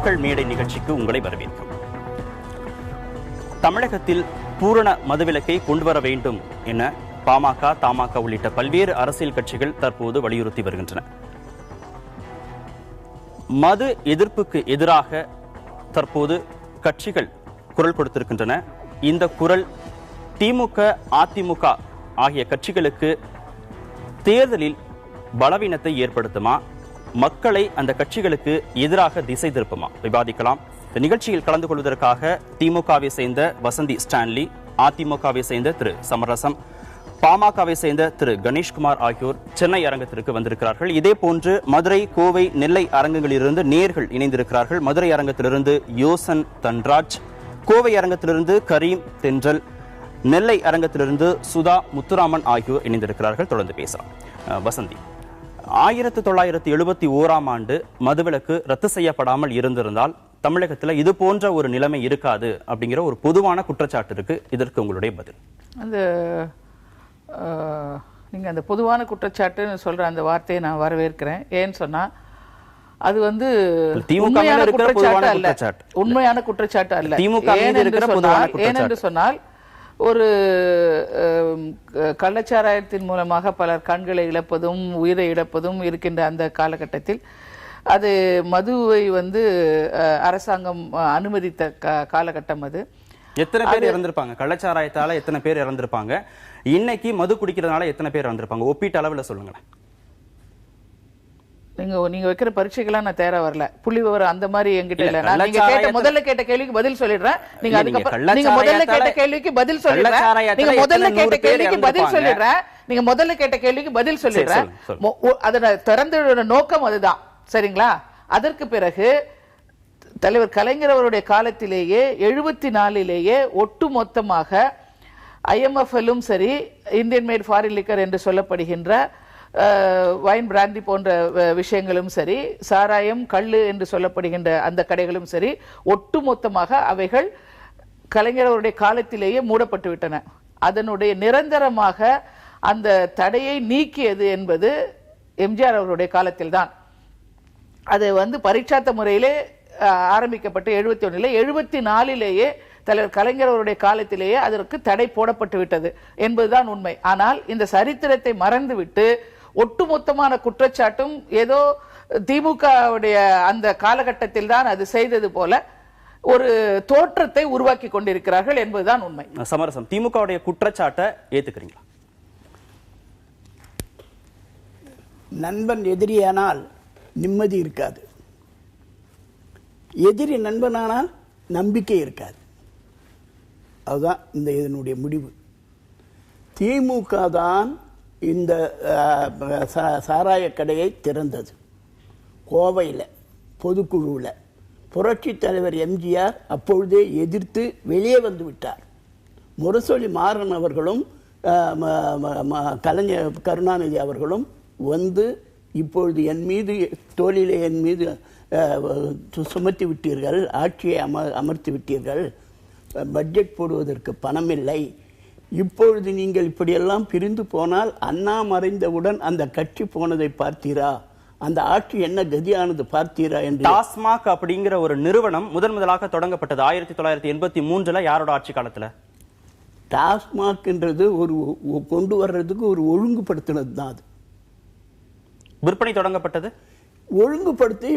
மக்கள் மேடை நிகழ்ச்சிக்கு உங்களை வரவேற்கிறோம். தமிழகத்தில் பூரண மதுவிலக்கை கொண்டு வர வேண்டும் என பாமக, தமாக உள்ளிட்ட பல்வேறு அரசியல் கட்சிகள் தற்போது வலியுறுத்தி வருகின்றன. மது எதிர்ப்புக்கு எதிராக தற்போது கட்சிகள் குரல் கொடுத்திருக்கின்றன. இந்த குரல் திமுக, அதிமுக ஆகிய கட்சிகளுக்கு தேர்தலில் பலவீனத்தை ஏற்படுத்துமா, மக்களை அந்த கட்சிகளுக்கு எதிராக திசை திருப்புமா? விவாதிக்கலாம். இந்த நிகழ்ச்சியில் கலந்து கொள்வதற்காக திமுகவை சேர்ந்த வசந்தி ஸ்டான்லி, அதிமுகவை சேர்ந்த திரு சமரசம், பாமகவை சேர்ந்த திரு கணேஷ்குமார் ஆகியோர் சென்னை அரங்கத்திற்கு வந்திருக்கிறார்கள். இதே போன்று மதுரை, கோவை, நெல்லை அரங்கங்களிலிருந்து நேர்கள் இணைந்திருக்கிறார்கள். மதுரை அரங்கத்திலிருந்து யோசன் தன்ராஜ், கோவை அரங்கத்திலிருந்து கரீம் தென்றல், நெல்லை அரங்கத்திலிருந்து சுதா முத்துராமன் ஆகியோர் இணைந்திருக்கிறார்கள். தொடர்ந்து பேசலாம். வசந்தி, 1971ஆம் ஆண்டு மதுவிலக்கு ரத்து செய்யப்படாமல் இருந்திருந்தால் தமிழகத்தில் இது போன்ற ஒரு நிலைமை இருக்காது அப்படிங்கிற ஒரு பொதுவான குற்றச்சாட்டு இருக்கு. இதற்கு உங்களுடைய பதில்? நீங்க அந்த பொதுவான குற்றச்சாட்டுன்னு சொல்ற அந்த வார்த்தையை நான் வரவேற்கிறேன். ஏன்னு சொன்னா அது உண்மையான குற்றச்சாட்டு அல்ல. ஏனென்று சொன்னால் ஒரு கள்ளச்சாராயத்தின் மூலமாக பலர் கண்களை இழப்பதும் உயிரை இழப்பதும் இருக்கின்ற அந்த காலகட்டத்தில் அது மதுவை அரசாங்கம் அனுமதித்த காலகட்டம். அது எத்தனை பேர் இறந்திருப்பாங்க? கள்ளச்சாராயத்தால எத்தனை பேர் இறந்திருப்பாங்க? இன்னைக்கு மது குடிக்கிறதுனால எத்தனை பேர் இறந்திருப்பாங்க? ஒப்பீட்டு அளவுல சொல்லுங்களேன். நீங்க வைக்கிற பரீட்சைக்கெல்லாம் நான் தேர வரல. புள்ளி விவரம் அந்த மாதிரி என்கிட்ட இல்ல. நான் முதல்ல கேட்ட கேள்விக்கு பதில் சொல்லிடுறேன். நீங்க முதல்ல கேட்ட கேள்விக்கு பதில் சொல்லிடுறேன். அதோட திறந்த நோக்கம் அதுதான். சரிங்களா? அதற்கு பிறகு தலைவர் கலைஞர் அவருடைய காலத்திலேயே 74லேயே ஒட்டு மொத்தமாக IMF-லும் சரி, இந்தியன் மேட் ஃபாரின் லிக்கர் என்று சொல்லப்படுகின்ற வைன், பிராண்டி போன்ற விஷயங்களும் சரி, சாராயம், கள்ளு என்று சொல்லப்படுகின்ற அந்த கடைகளும் சரி, ஒட்டுமொத்தமாக அவைகள் கலைஞர் அவருடைய காலத்திலேயே மூடப்பட்டு விட்டன. அதனுடைய நிரந்தரமாக அந்த தடையை நீக்கியது என்பது எம்ஜிஆர் அவருடைய காலத்தில் தான். அது பரீட்சாத்த முறையிலே ஆரம்பிக்கப்பட்டு 71, 74லேயே தலைவர் கலைஞர் அவருடைய காலத்திலேயே அதற்கு தடை போடப்பட்டு விட்டது என்பதுதான் உண்மை. ஆனால் இந்த சரித்திரத்தை மறந்துவிட்டு ஒட்டுமொத்தமான குற்றச்சாட்டும் ஏதோ திமுகவுடைய அந்த காலகட்டத்தில் தான் அது செய்தது போல ஒரு தோற்றத்தை உருவாக்கி கொண்டிருக்கிறார்கள் என்பதுதான் உண்மை. சமரசம், திமுகவுடைய குற்றச்சாட்டை ஏத்துக்கிறீங்களா? நண்பன் எதிரியானால் நிம்மதி இருக்காது, எதிரி நண்பனானால் நம்பிக்கை இருக்காது. அதுதான் இதனுடைய முடிவு. திமுக தான் இந்த சாராய கடையை திறந்தது. கோவையில் பொதுக்குழுவில் புரட்சி தலைவர் எம்ஜிஆர் அப்பொழுதே எதிர்த்து வெளியே வந்து விட்டார். முரசொலி மாறன் அவர்களும் கலைஞர் கருணாநிதி அவர்களும் இப்பொழுது என் மீது தோளிலே என் மீது சுமத்தி விட்டீர்கள், ஆட்சியை அமர்த்தி விட்டீர்கள், பட்ஜெட் போடுவதற்கு பணம் இல்லை, இப்பொழுது நீங்கள் இப்படியெல்லாம் பிரிந்து போனால் அண்ணா மறைந்தவுடன் அந்த கட்சி போனதை பார்த்தீரா, அந்த ஆட்சி என்ன கதியானது பார்த்தீரா என்று. டாஸ்மாக் அப்படிங்கிற ஒரு நிறுவனம் முதலாக தொடங்கப்பட்டது 1983 யாரோட ஆட்சி காலத்துல? டாஸ்மாக் என்றது ஒரு கொண்டு வர்றதுக்கு ஒரு ஒழுங்குபடுத்தினது தான். அது விற்பனை தொடங்கப்பட்டது ஒழுங்குபடுத்தி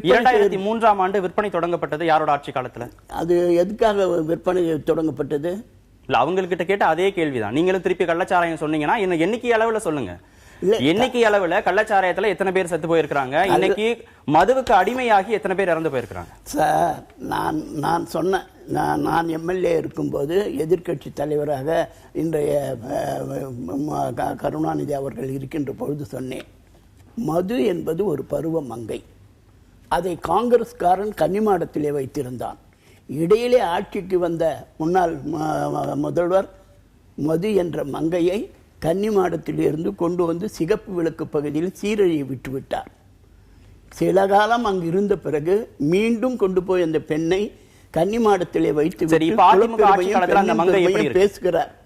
2003ஆம் ஆண்டு விற்பனை தொடங்கப்பட்டது யாரோட ஆட்சி காலத்துல? அது எதுக்காக விற்பனை தொடங்கப்பட்டது? இல்ல, அவங்ககிட்ட கேட்ட அதே கேள்விதான். நீங்களும் திருப்பி கள்ளச்சாராயம் சொன்னீங்கன்னா இன்னும் எண்ணிக்கை அளவுல சொல்லுங்க. எண்ணிக்கை அளவுல கள்ளச்சாராயத்துல எத்தனை பேர் செத்து போயிருக்காங்க, இன்னைக்கு மதுவுக்கு அடிமையாகி எத்தனை பேர் இறந்து போயிருக்காங்க? சார், நான் சொன்னேன், நான் எம்எல்ஏ இருக்கும்போது எதிர்கட்சி தலைவராக இன்றைய கருணாநிதி அவர்கள் இருக்கின்ற பொழுது சொன்னேன், மது என்பது ஒரு பருவ மங்கை. அதை காங்கிரஸ்காரன் கன்னிமாடத்திலே வைத்திருந்தான். இடையிலே ஆட்சிக்கு வந்த முன்னாள் முதல்வர் மது என்ற மங்கையை கன்னிமாடத்திலிருந்து கொண்டு வந்து சிகப்பு விளக்கு பகுதியில் சீரழியை விட்டுவிட்டார். சில காலம் அங்கு இருந்த பிறகு மீண்டும் கொண்டு போய் அந்த பெண்ணை கன்னிமாடத்திலே வைத்து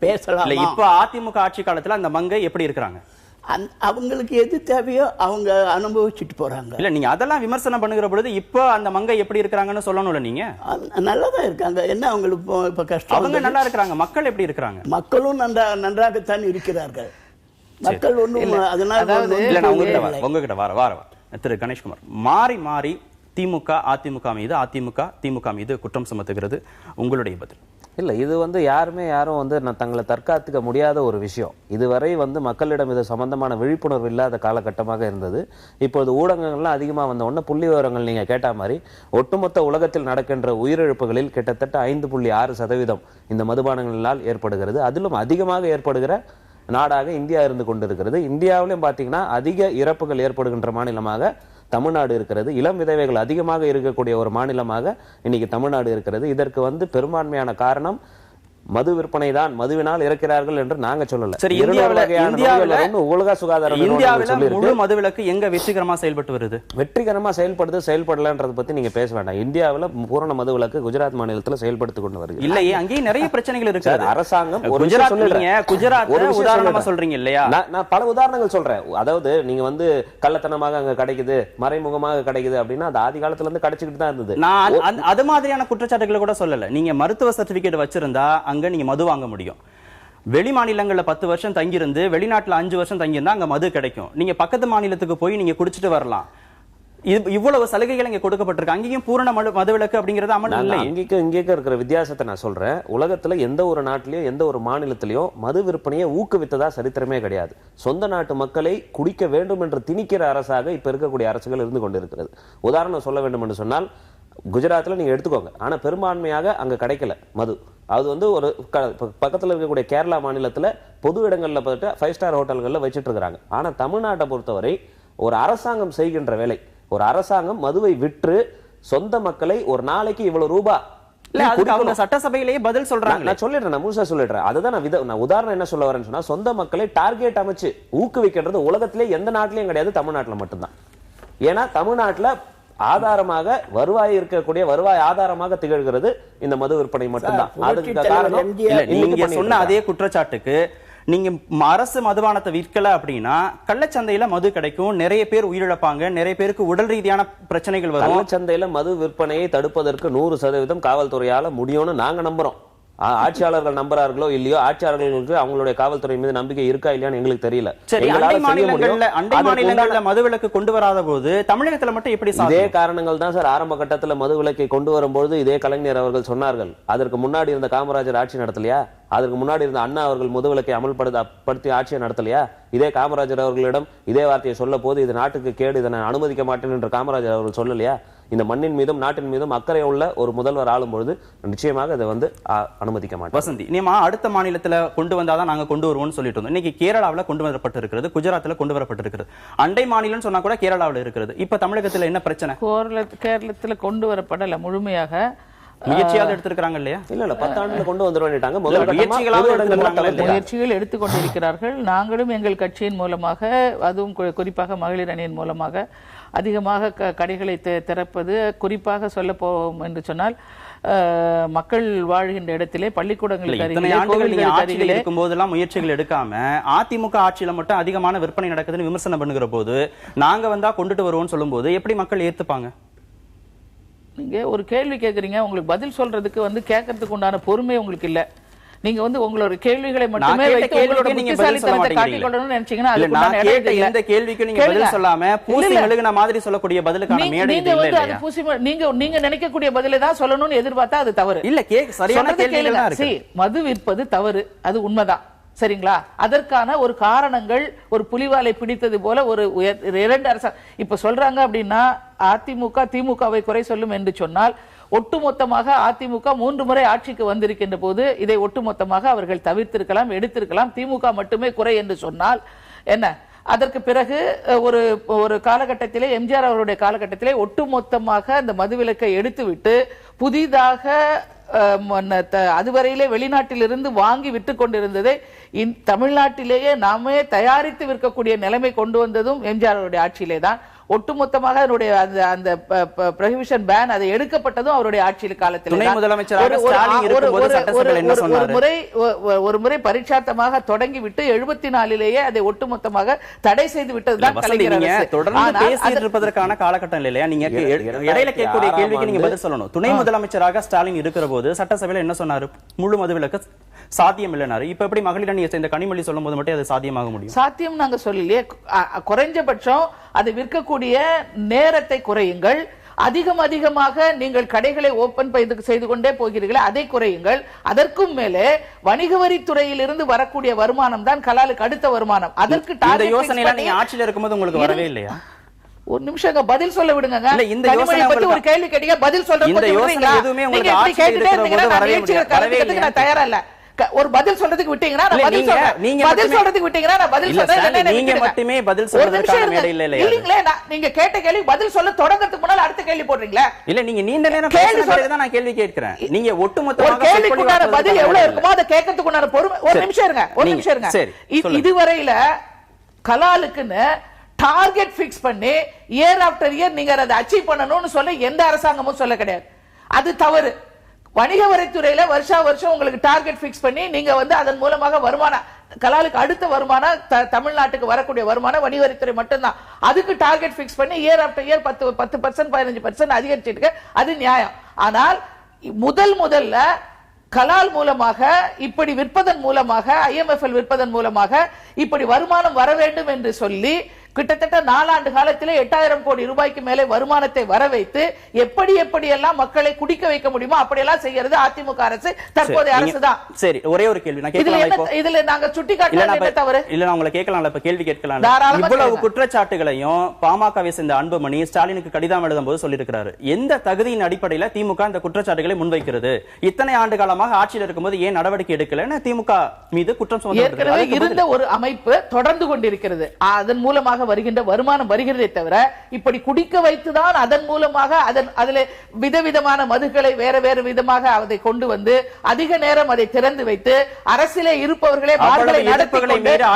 பேசலாம். இப்ப அதிமுக ஆட்சி காலத்துல அந்த மங்கை எப்படி இருக்கிறாங்க? அவங்களுக்கு எது தேவையோ அவங்க அனுபவிச்சுட்டு போறாங்க. இல்ல நீங்க அதெல்லாம் விமர்சனம் பண்ணுகிற பொழுது இப்போ அந்த மங்கை எப்படி இருக்கிறாங்கன்னு சொல்லணும்ல. நீங்க நல்லாதான் இருக்காங்க. என்ன அவங்களுக்கு இப்ப கஷ்டம்? அவங்க நல்லா இருக்கிறாங்க. மக்கள் எப்படி இருக்கிறாங்க? மக்களும் நன்றாகத்தான் இருக்கிறார்கள். மக்கள் ஒண்ணும் அதனால உங்ககிட்ட வார திரு கணேஷ்குமார், மாறி மாறி திமுக அதிமுக மீது குற்றம் சுமத்துகிறது. உங்களுடைய பதில்? இல்ல, இது யாரும் தங்களை தற்காத்துக்க முடியாத ஒரு விஷயம். இதுவரை மக்களிடம் இது சம்பந்தமான விழிப்புணர்வு இல்லாத காலகட்டமாக இருந்தது. இப்போது ஊடகங்கள்லாம் அதிகமா வந்த உடனே புள்ளி விவரங்கள் நீங்க கேட்ட மாதிரி ஒட்டுமொத்த உலகத்தில் நடக்கின்ற உயிரிழப்புகளில் கிட்டத்தட்ட 5.6% இந்த மதுபானங்களால் ஏற்படுகிறது. அதிலும் அதிகமாக ஏற்படுகிற நாடாக இந்தியா இருந்து கொண்டிருக்கிறது. இந்தியாவிலும் பாத்தீங்கன்னா அதிக இறப்புகள் ஏற்படுகின்ற மாநிலமாக தமிழ்நாடு இருக்கிறது. இளம் விதவைகள் அதிகமாக இருக்கக்கூடிய ஒரு மாநிலமாக இன்னைக்கு தமிழ்நாடு இருக்கிறது. இதற்கு பெரும்பான்மையான காரணம் மது விற்பனை தான். மதுவினால் இறக்கிறார்கள் என்று நாங்க சொல்லல. சரி, உலக சுகாதார முழு மதுவிலக்கு எங்க வெற்றிகரமா செயல்பட்டு வருது? வெற்றிகரமா செயல்படலன்றதை பத்தி நீங்க பேச வேண்டாம். இந்தியாவில் பூரண மதுவிலக்கு குஜராத் மாநிலத்தில் செயல்படுத்தி கொண்டு வருது. இல்லையே, அங்கேயும் நிறைய பிரச்சனைகள் இருக்கு. அரசாங்கம் குஜராத் உதாரணமா சொல்றீங்க இல்லையா? நான் பல உதாரணங்கள் சொல்றேன். அதாவது நீங்க கள்ளத்தனமாக அங்க கிடைக்குது, மறைமுகமாக கிடைக்குது அப்படின்னா அது ஆதி காலத்துல இருந்து கிடைச்சிக்கிட்டு தான் இருந்தது. நான் அது மாதிரியான குற்றச்சாட்டுகளை கூட சொல்லல. நீங்க மருத்துவ சர்டிபிகேட் வச்சிருந்தா அங்க நீங்க மது வாங்க முடியும். வெளி மாநிலங்கள்ல 10 வருஷம் தங்கியிருந்து வெளிநாட்டுல 5 வருஷம் தங்கியிருந்தா அங்க மது கிடைக்கும். நீங்க பக்கத்து மாநிலத்துக்கு போய் நீங்க குடிச்சிட்டு வரலாம். இவ்வளவு சலுகைகள் இங்க கொடுக்கப்பட்டிருக்கு. அங்கேயும் பூரண மதுவிலக்கு அப்படிங்கறது அமல் இல்லை. இங்கே இருக்கிற வித்தியாசத்தை நான் சொல்றேன். உலகத்துல எந்த ஒரு நாட்டிலயோ எந்த ஒரு மாநிலத்திலயோ மது விற்பனையை ஊக்குவித்ததா சரித்திரமே கிடையாது. சொந்த நாட்டு மக்களை குடிக்க வேண்டும் என்று திணிக்கிற அரசாக இப்ப இருக்கக்கூடிய அரசுகள் இருந்து கொண்டிருக்கிறது. உதாரணம் சொல்ல வேண்டும் என்று சொன்னால் குஜராத்ல நீங்க எடுத்துக்கோங்க. ஆனா பெரும்பான்மையாக அங்க கிடைக்கல மது. அது ஒரு பக்கத்துல இருக்கக்கூடிய கேரளா மாநிலத்துல பொது இடங்கள்ல பார்த்து 5 ஸ்டார் ஹோட்டல்கள்ல வச்சிட்டு இருக்காங்க. ஆனா தமிழ்நாட்டை பொறுத்தவரை ஒரு அரசாங்கம் செய்கின்ற வேலை, ஒரு அரசாங்கம் மதுவை விற்று சொந்த மக்களை ஒரு நாளைக்கு இவ்வளவு ரூபாய் சட்டசபையிலேயே பதில் சொல்றாங்க. நான் சொல்லிடுறேன், நான் முழுசா சொல்லிடுறேன். அதுதான் நான் உதாரணம் என்ன சொல்ல வரேன்னு சொன்னா, சொந்த மக்களை டார்கெட் அமைச்சு ஊக்குவிக்கிறது உலகத்திலே எந்த நாட்டிலையும் கிடையாது, தமிழ்நாட்டில் மட்டும்தான். ஏன்னா தமிழ்நாட்டில் ஆதாரமாக வருவாய் இருக்கக்கூடிய வருவாய் ஆதாரமாக திகழ்கிறது இந்த மது விற்பனை மட்டும்தான். அதுக்கு காரணம் நீங்க சொன்ன அதே குற்றச்சாட்டுக்கு நீங்க அரசு மதுபானத்தை விற்கல அப்படின்னா கள்ளச்சந்தையில மது கிடைக்கும், நிறைய பேர் உயிரிழப்பாங்க, நிறைய பேருக்கு உடல் ரீதியான பிரச்சனைகள் வரும். கள்ளச்சந்தையில மது விற்பனையை தடுப்பதற்கு 100% காவல்துறையால முடியும்னு நாங்க நம்புறோம். ஆட்சியாளர்கள் நம்புறார்களோ இல்லையோ, ஆட்சியாளர்களுக்கு அவங்களுடைய காவல்துறை மீது நம்பிக்கை இருக்கா இல்லையான்னு எங்களுக்கு தெரியல. அண்டை மாநிலங்கள்ல மதுவிலக்கு கொண்டு வராத போது தமிழகத்துல மட்டும் எப்படி? இதே காரணங்கள் தான் சார். ஆரம்ப கட்டத்துல மதுவிலக்கை கொண்டு வரும்போது இதே கலைஞர் அவர்கள் சொன்னார்கள். அதற்கு முன்னாடி இருந்த காமராஜர் ஆட்சி நடத்தலையா? அதற்கு முன்னாடி இருந்த அண்ணா அவர்கள் மதுவிலக்கை அமல்படுத்தி ஆட்சியை நடத்தலையா? இதே காமராஜர் அவர்களிடம் இதே வார்த்தையை சொல்ல போது இது நாட்டுக்கு கேடு, இதை நான் அனுமதிக்க மாட்டேன் என்று காமராஜர் அவர்கள் சொல்லலையா? இந்த மண்ணின் மீதும் நாட்டின் மீதும் அக்கறை உள்ள ஒரு முதல்வர் ஆளும் பொழுது நிச்சயமாக இதை அனுமதிக்க மாட்டோம். வசந்தி, நீமா அடுத்த மாநிலத்துல கொண்டு வந்தாதான் நாங்க கொண்டு வருவோம்னு சொல்லிட்டு இருந்தோம். இன்னைக்கு கேரளாவில் கொண்டு வரப்பட்டிருக்கிறது, குஜராத்தில் கொண்டு வரப்பட்டிருக்கிறது. அண்டை மாநிலம் சொன்னா கூட கேரளாவில் இருக்கிறது. இப்ப தமிழகத்துல என்ன பிரச்சனை? கேரளத்துல கொண்டு வரப்படல முழுமையாக, முயற்சியாவது எடுத்திருக்காங்க இல்லையா? இல்ல 10 ஆண்டுல கொண்டு வந்துருவாங்க. முயற்சிகள் எடுத்துக்கொண்டிருக்கிறார்கள். நாங்களும் எங்கள் கட்சியின் மூலமாக, அதுவும் குறிப்பாக மகளிர் அணியின் மூலமாக அதிகமாக கடைகளை திறப்பது, குறிப்பாக சொல்ல போவோம் என்று சொன்னால் மக்கள் வாழ்கின்ற இடத்திலே பள்ளிக்கூடங்களுக்கு இருக்கும் போதெல்லாம் முயற்சிகள் எடுக்காம அதிமுக ஆட்சியில மட்டும் அதிகமான விற்பனை நடக்குதுன்னு விமர்சனம் பண்ணுகிற போது நாங்க வந்தா கொண்டுட்டு வருவோம்னு சொல்லும் போது எப்படி மக்கள் ஏத்துப்பாங்க? நீங்க ஒரு கேள்வி கேக்குறீங்க, உங்களுக்கு பதில் சொல்றதுக்கு கேட்கறதுக்கு உண்டான பொறுமை உங்களுக்கு இல்ல. நீங்க உங்களோட கேள்விகளை மட்டுமே வைத்து உங்களோட புத்திசாலித்தனத்தை காட்டிக் கொள்ளணும்னு நினைச்சீங்கன்னா இந்த கேள்விக்கு நீங்க பதில் சொல்லாம பூசி மெழுகுன மாதிரி சொல்லக்கூடிய பதிலுக்கான மேடை இல்ல இல்லையா? நீங்க நினைக்கக்கூடிய பதிலை தான் சொல்லணும்னு எதிர்பார்த்தா அது தவறு இல்ல. சரியான கேள்வி தான் இருக்கு. மது விற்பது தவறு, அது உண்மைதான், சரிங்களா? அதற்கான ஒரு காரணங்கள், ஒரு புலிவாலை பிடித்தது போல ஒரு 2 அரசு இப்ப சொல்றாங்க அப்படின்னா அதிமுக திமுகவை குறை சொல்லும் என்று சொன்னால், ஒட்டுமொத்தமாக அதிமுக 3 முறை ஆட்சிக்கு வந்திருக்கின்ற போது இதை ஒட்டுமொத்தமாக அவர்கள் தவிர்த்திருக்கலாம், எடுத்திருக்கலாம். திமுக மட்டுமே குறை என்று சொன்னால் என்ன? அதற்கு பிறகு ஒரு காலகட்டத்திலே, எம்ஜிஆர் அவருடைய காலகட்டத்திலே ஒட்டுமொத்தமாக அந்த மதுவிலக்கை எடுத்துவிட்டு புதிதாக அதுவரையிலே வெளிநாட்டிலிருந்து வாங்கி விற்று கொண்டிருந்ததை தமிழ்நாட்டிலேயே நாமே தயாரித்து விற்கக்கூடிய நிலைமை கொண்டு வந்ததும் எம்ஜிஆர் அவருடைய ஆட்சியிலே தான். ஒட்டுமொத்தமாக அதனுடைய அந்த ப்ரொஹிபிஷன் பேன் அதை எடுக்கப்பட்டதும் அவருடைய ஆட்சி காலத்தில். துணை முதலமைச்சராக ஸ்டாலின் இருக்கும்போது சட்டசபையில் என்ன சொன்னாரு? ஒரு முறை பரீட்சாத்தமாக தொடங்கிவிட்டு 74லேயே அதை ஒட்டுமொத்தமாக தடை செய்து விட்டதுதான் கலைஞர் அரசு. தொடர்ந்து பேசிட்டு இருப்பதற்கான காலகட்டம் இல்லையா? நீங்க இடையில கேட்கக்கூடிய கேள்விக்கு நீங்க பதில் சொல்லணும். துணை முதலமைச்சராக ஸ்டாலின் இருக்கிற போது சட்டசபையில் என்ன சொன்னாரு? முழு மதுவிலக்கு சாத்தியம் இல்லைனாரு. இப்ப எப்படி மகளிர் அணியை சேர்ந்த கனிமொழி சொல்லும் போது மட்டும் அது சாத்தியமாக முடியும்? சாத்தியம் நாங்க சொல்லலையே. குறைஞ்சபட்சம் அதை விற்கக்கூடிய நேரத்தை குறையுங்கள். அதிகமாக நீங்கள் கடைகளை ஓபன் செய்து கொண்டே போகிறீர்களே அதை குறையுங்கள். அதற்கும் மேலே வணிக வரித்துறையில் இருந்து வரக்கூடிய வருமானம் தான் கலாலுக்கு அடுத்த வருமானம். அதற்கு இந்த யோசனை நீங்க ஆட்சியில் இருக்கும்போது உங்களுக்கு வரவே இல்லையா? ஒரு நிமிஷம் பதில் சொல்ல விடுங்க. இந்த யோசனை பத்தி ஒரு கேள்வி கேட்டீங்க, பதில் சொல்றதுக்கு எதுவுமே உங்களுக்கு ஆட்சியில் இருக்கிற போது நான் தயாரா இல்ல. ஒரு பதில் சொல்றதுக்கு விட்டீங்கன்னா நான் பதில் சொல்றேன். பதில் சொல்றதுக்கு விட்டீங்கன்னா நான் பதில் சொல்றேன். நீங்க மட்டுமே பதில் சொல்றதுக்கான மேடை இல்ல இல்லையா? இல்லீங்களே, நீங்க கேட்ட கேள்வி பதில் சொல்ல தொடங்கிறதுக்கு முன்னால அடுத்த கேள்வி போடுறீங்களா? இல்ல, நீங்க நீண்ட நேரம் பேசுறதுக்கு தான் நான் கேள்வி கேட்கிறேன். நீங்க ஒட்டுமொத்தமாக ஒரு கேள்விக்குண்டான பதில் எவ்வளவு இருக்குமோ அதை கேட்கிறதுக்குண்டான பொறுமை. ஒரு நிமிஷம் இருங்க. இதுவரையில கலாலுக்குன்னு டார்கெட் பிக்ஸ் பண்ணி இயர் ஆஃப்டர் இயர் நீங்க அதை அச்சீவ் பண்ணணும்னு சொல்ல எந்த அரசாங்கமும் சொல்ல கிடையாது. அது தவறு. வணிக வரித்துறையில வருஷம் உங்களுக்கு டார்கெட் பிக்ஸ் பண்ணி நீங்க அதன் மூலமாக வருமானம், கலாலுக்கு அடுத்த வருமானம் தமிழ்நாட்டுக்கு வரக்கூடிய வருமானம் வணிக வரித்துறை மட்டும்தான். அதுக்கு டார்கெட் பிக்ஸ் பண்ணி இயர் ஆஃப்டர் இயர் 10% 15% அதிகரிச்சிருக்கு. அது நியாயம். ஆனால் முதல்ல கலால் மூலமாக இப்படி விற்பதன் மூலமாக IMFL விற்பதன் மூலமாக இப்படி வருமானம் வர வேண்டும் என்று சொல்லி கிட்டத்தட்ட 4 ஆண்டு காலத்திலே 8000 கோடி ரூபாய்க்கு மேலே வருமானத்தை வர வைத்து எப்படி எல்லாம் மக்களை குடிக்க வைக்க முடியுமோ அப்படியெல்லாம் செய்யறது அதிமுக அரசு, தற்போதைய அரசு தான். சரி, ஒரே ஒரு கேள்வி நான் கேட்கலாம். இப்போ இதுல நாங்க சுட்டி காட்டலாம் தவறு இல்ல, நான் உங்களை கேட்கலாம்ல, இப்ப கேள்வி கேட்கலாம். இவ்வளவு குற்றச்சாட்டுகளையும் பாமகவை சேர்ந்த அன்புமணி ஸ்டாலினுக்கு கடிதம் எழுதும் போது சொல்லியிருக்கிறாரு. எந்த தகுதியின் அடிப்படையில் திமுக இந்த குற்றச்சாட்டுகளை முன்வைக்கிறது? இத்தனை ஆண்டு காலமாக ஆட்சியில் இருக்கும்போது ஏன் நடவடிக்கை எடுக்கலன்னு திமுக மீது குற்றம் சுமத்தப்படுகிறது. இருந்த ஒரு அமைப்பு தொடர்ந்து கொண்டிருக்கிறது. அதன் மூலமாக வருகின்ற வருமானம் வருகிறதே தவிர இப்படி குடிக்க வைத்துதான் அதன் மூலமாக அதில் விதவிதமான மதுக்களை வேற விதமாக அதை கொண்டு வந்து அதிக நேரம் அதை திறந்து வைத்து அரசியலே இருப்பவர்களே பார்களை நடத்துகளை மீறி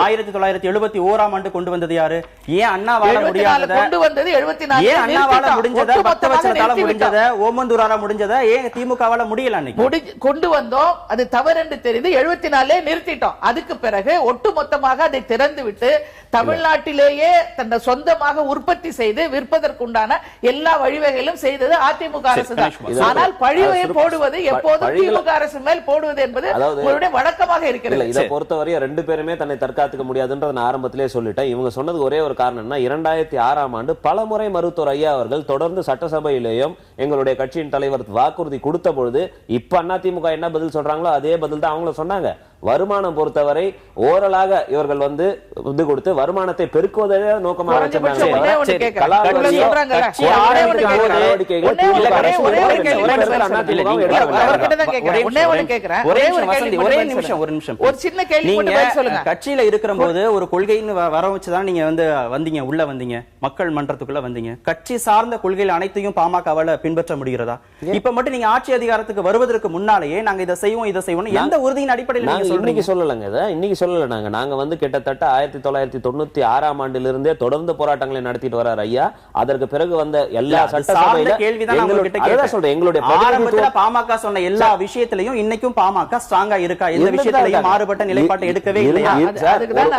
1971ஆம் ஆண்டு கொண்டு வந்தது யாரு? ஏன் அண்ணாவால முடியாதது? கொண்டு வந்தது 74. ஏன் அண்ணாவால முடிஞ்சத 10 வருஷத்தால முடிஞ்சத ஓமந்தூரால முடிஞ்சத ஏன் திமுகவால முடியல? அன்னைக்கு கொண்டு வந்தோம், அது தவறு என்று தெரிந்து 74 நிறுத்திட்டோம். அதுக்கு பிறகு ஒட்டுமொத்தமாக அதை திறந்து விட்டு தமிழ்நாட்டிலேயே தன்னை சொந்தமாக உற்பத்தி செய்து விற்பதற்குண்டான எல்லா வழிவகைகளும் செய்தது அதிமுக அரசு தான். ஆனால் பழிவை போடுவது எப்போதும் திமுக அரசு மேல் போடுவது என்பது உங்களுடைய வழக்கமாக இருக்கிறது. இதை பொறுத்தவரை ரெண்டு பேருமே தன்னை தற்காத்துக்க முடியாதுன்றத நான் ஆரம்பத்திலே சொல்லிட்டேன். இவங்க சொன்னது ஒரே ஒரு காரணம் என்ன, 2006ஆம் ஆண்டு பலமுறை மருத்துவர் ஐயா அவர்கள் தொடர்ந்து சட்டசபையிலேயும் எங்களுடைய கட்சியின் தலைவர் வாக்குறுதி கொடுத்த பொழுது இப்ப அதிமுக என்ன பதில் சொல்றாங்களோ அதே பதில் தான் அவங்களும் சொன்னாங்க. வருமானம் பொறுத்தவரை ஓரலாக இவர்கள் இது கொடுத்து வருமானத்தை பெருக்குவதே நோக்கமாக கட்சியில இருக்கிற போது ஒரு கொள்கைன்னு வர வச்சுதான் நீங்க வந்தீங்க, உள்ள வந்தீங்க, மக்கள் மன்றத்துக்குள்ள வந்தீங்க. கட்சி சார்ந்த கொள்கைகள் அனைத்தையும் பாமகவால பின்பற்ற முடிகிறதா? இப்ப மட்டும் நீங்க ஆட்சி அதிகாரத்துக்கு வருவதற்கு முன்னாலேயே நாங்க இதை செய்வோம் எந்த உறுதியின் அடிப்படையில் இன்னைக்கு சொல்லலங்க. இன்னைக்கு சொல்லல. நாங்க கிட்டத்தட்ட 1996ஆம் ஆண்டிலிருந்தே தொடர்ந்து போராட்டங்களை நடத்திட்டு வரார் ஐயா. அதற்கு பிறகு வந்த எல்லா சட்டசபையில எங்களுடைய பாமக சொன்ன எல்லா விஷயத்திலையும் இன்னைக்கும் பாமக ஸ்ட்ராங்கா இருக்கா? எந்த விஷயத்திலையும் மாறுபட்ட நிலைப்பாட்டை எடுக்கவே இல்லையா?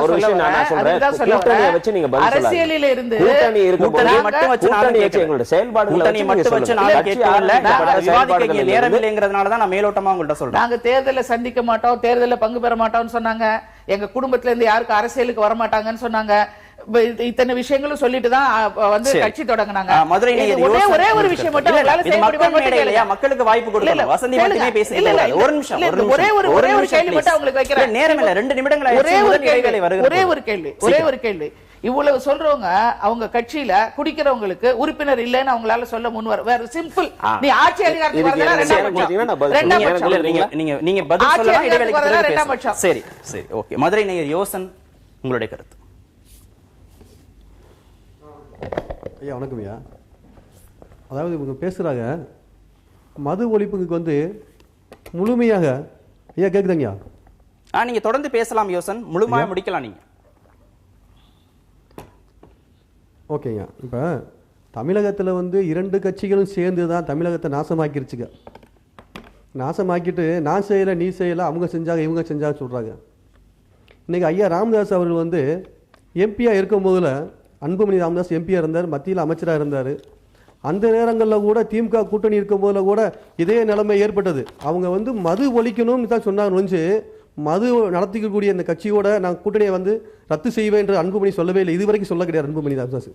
ஒரு விஷயம் நான் சொல்றேன், கூட்டணியை வச்சு நீங்க பதில் சொல்லலாம். அரசியலில் இருந்து கூட்டணி மட்டும் வச்சு எங்களுடைய செயல்பாடுகளை மட்டும் வச்சு நான் கேட்கல, விவாதிக்க நேரம் இல்லைங்கிறதுனால தான் நான் மேலோட்டமா உங்கள்ட்ட சொல்றேன். நாங்க தேர்தலில் சந்திக்க மாட்டோம், தேர்தலில் பங்கு பெற மாட்டோம்னு சொன்னாங்க. எங்க குடும்பத்துல இருந்து யாருக்கு அரசியலுக்கு வர மாட்டாங்கன்னு சொன்னாங்க. இத்தனை விஷயங்களும் சொல்லிட்டு தான் கட்சி தொடங்கினாங்க. ஒரே ஒரு விஷயம் மட்டும் மக்களுக்கு வாய்ப்பு கொடுக்கல. வசந்தி மட்டுமே பேசுறீங்க. ஒரு நிமிஷம் ஒரே ஒரு கேள்வி மட்டும் உங்களுக்கு வைக்கிறேன். நேரம் இல்ல, 2 நிமிடங்கள். ஒரே ஒரு கேள்வி. இவ்வளவு சொல்றவங்க அவங்க கட்சியில குடிக்கிறவங்களுக்கு உறுப்பினர் இல்லைன்னு அவங்களால சொல்ல முன்வர வேற சிம்பிள். நீ ஆட்சி அதிகாரத்துக்கு வரதா நீங்க பதில் சொல்லலாம், இடைவேளைக்கு பிறகு. சரி ஓகே. மதுரை நேயர் யோசன், உங்களுடைய கருத்து. ஐயா வணக்கம் ஐயா. அதாவது இவங்க பேசுகிறாங்க மது ஒழிப்புக்கு முழுமையாக ஐயா கேட்குதுங்கய்யா, நீங்க தொடர்ந்து பேசலாம் யோசன், முழுமையாக முடிக்கலாம் நீங்க. ஓகேங்க. இப்போ தமிழகத்தில் வந்து 2 கட்சிகளும் சேர்ந்து தான் தமிழகத்தை நாசமாக்கிருச்சுங்க. நாசமாக்கிட்டு நான் செய்யலை நீ செய்யலை, அவங்க செஞ்சாங்க இவங்க செஞ்சாங்க சொல்கிறாங்க. இன்றைக்கி ஐயா ராமதாஸ் அவர்கள் வந்து எம்பியாக இருக்கும் போதில், அன்புமணி ராமதாஸ் எம்பியாக இருந்தார், மத்தியில் அமைச்சராக இருந்தார். அந்த நேரங்களில் கூட திமுக கூட்டணி இருக்கும் போதில் கூட இதே நிலைமை ஏற்பட்டது. அவங்க வந்து மது ஒழிக்கணும்னு தான் சொன்னாங்க ஒழிஞ்சு மது நடத்திக்கக்கூடிய அந்த கட்சியோட நான் கூட்டணியை வந்து ரத்து செய்வேன் என்று அன்புமணி சொல்லவே இல்லை. இதுவரைக்கும் சொல்ல கிடையாது அன்புமணி ராமதாஸ்.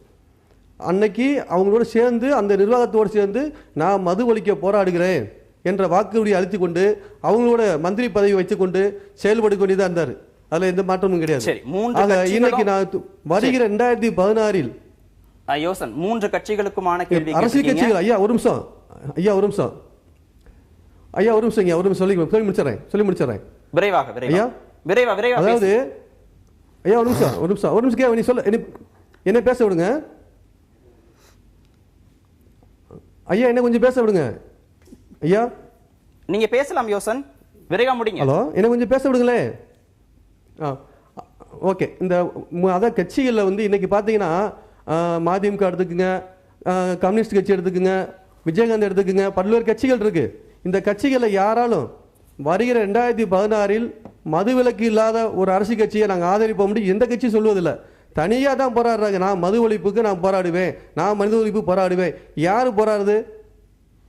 அன்னைக்கு அவங்களோட சேர்ந்து அந்த நிர்வாகத்தோடு சேர்ந்து நான் மது ஒழிக்க போராடுகிறேன் என்ற வாக்குறுதியை அளித்து கொண்டு அவங்களோட மந்திரி பதவி வைத்துக்கொண்டு செயல்பட கொண்டுதான் இருந்தார். அதுல எந்த மாற்றமும் கிடையாது. இன்னைக்கு நான் வருகிற 2016 யோசன் 3 கட்சிகளுக்குமான கேள்வி. அரசியல் கட்சிகள் ஐயா ஒரு நிமிஷம் சொல்லி முடிச்சிடறேன் விரைவாக. அதாவது ஐயா ஒரு நிமிஷம் நீ சொல்ல என்ன பேச விடுங்க ஐயா, என்ன கொஞ்சம் பேச விடுங்க ஐயா. நீங்க பேசலாம் யோசன், விரைவா முடிங்க. ஹலோ, என்ன கொஞ்சம் பேச விடுங்களே. ஓகே. இந்த அதான் கட்சிகளில் வந்து இன்னைக்கு பார்த்தீங்கன்னா மதிமுக எடுத்துக்குங்க, கம்யூனிஸ்ட் கட்சி எடுத்துக்குங்க, விஜயகாந்த் எடுத்துக்குங்க, பல்வேறு கட்சிகள் இருக்கு. இந்த கட்சிகளில் யாராலும் வருகிற 2016 மதுவிலக்கு இல்லாத ஒரு அரசியல் கட்சியை நாங்கள் ஆதரிப்போம் முடியும் எந்த கட்சியும் சொல்வதில்லை. தனியாக தான் போராடுறாங்க. நான் மது ஒழிப்புக்கு நான் போராடுவேன், நான் மனித ஒழிப்பு போராடுவேன். யாரு போராடுது?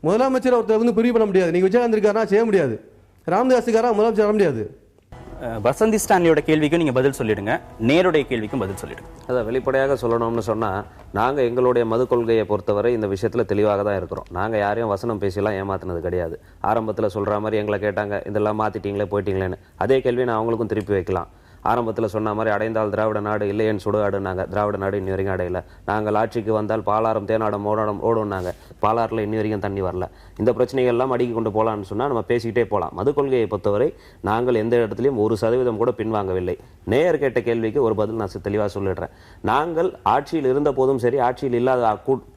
முதலமைச்சர் ஒருத்தர் வந்து பிரிவு பண்ண முடியாது. நீங்க விஜயகாந்த் இருக்காரா செய்ய முடியாது, ராமதாஸுக்காரா முதலமைச்சர் வர முடியாது. வசந்தி ஸ்டான்லியோட கேள்விக்கும் நீங்க பதில் சொல்லிடுங்க, நேருடைய கேள்விக்கும் பதில் சொல்லிடுங்க. அதான் வெளிப்படையாக சொல்லணும்னு சொன்னா, நாங்க எங்களுடைய மது கொள்கையை பொறுத்தவரை இந்த விஷயத்துல தெளிவாக தான் இருக்கிறோம். நாங்க யாரையும் வசனம் பேசியெல்லாம் ஏமாத்தினது கிடையாது. ஆரம்பத்தில் சொல்ற மாதிரி எங்களை கேட்டாங்க, இதெல்லாம் மாத்திட்டீங்களே போயிட்டீங்களேன்னு. அதே கேள்வி நான் அவங்களுக்கும் திருப்பி வைக்கலாம். ஆரம்பத்தில் சொன்ன மாதிரி அடைந்தால் திராவிட நாடு, இல்லையேன்னு சுடுகாடுனாங்க. திராவிட நாடு இன்னி வரைக்கும் அடையல. நாங்கள் ஆட்சிக்கு வந்தால் பாலாறும் தேனாடும் ஓடுனாங்க. பாலாறில் இன்னி வரைக்கும் தண்ணி வரல. இந்த பிரச்சனைகள்லாம் அடிக்கி கொண்டு போகலான்னு சொன்னால் நம்ம பேசிக்கிட்டே போகலாம். மது கொள்கையை பொறுத்தவரை நாங்கள் எந்த இடத்துலையும் 1% கூட பின்வாங்கவில்லை. நேயர் கேட்ட கேள்விக்கு ஒரு பதில் நான் தெளிவாக சொல்லிடுறேன். நாங்கள் ஆட்சியில் இருந்த போதும் சரி, ஆட்சியில் இல்லாத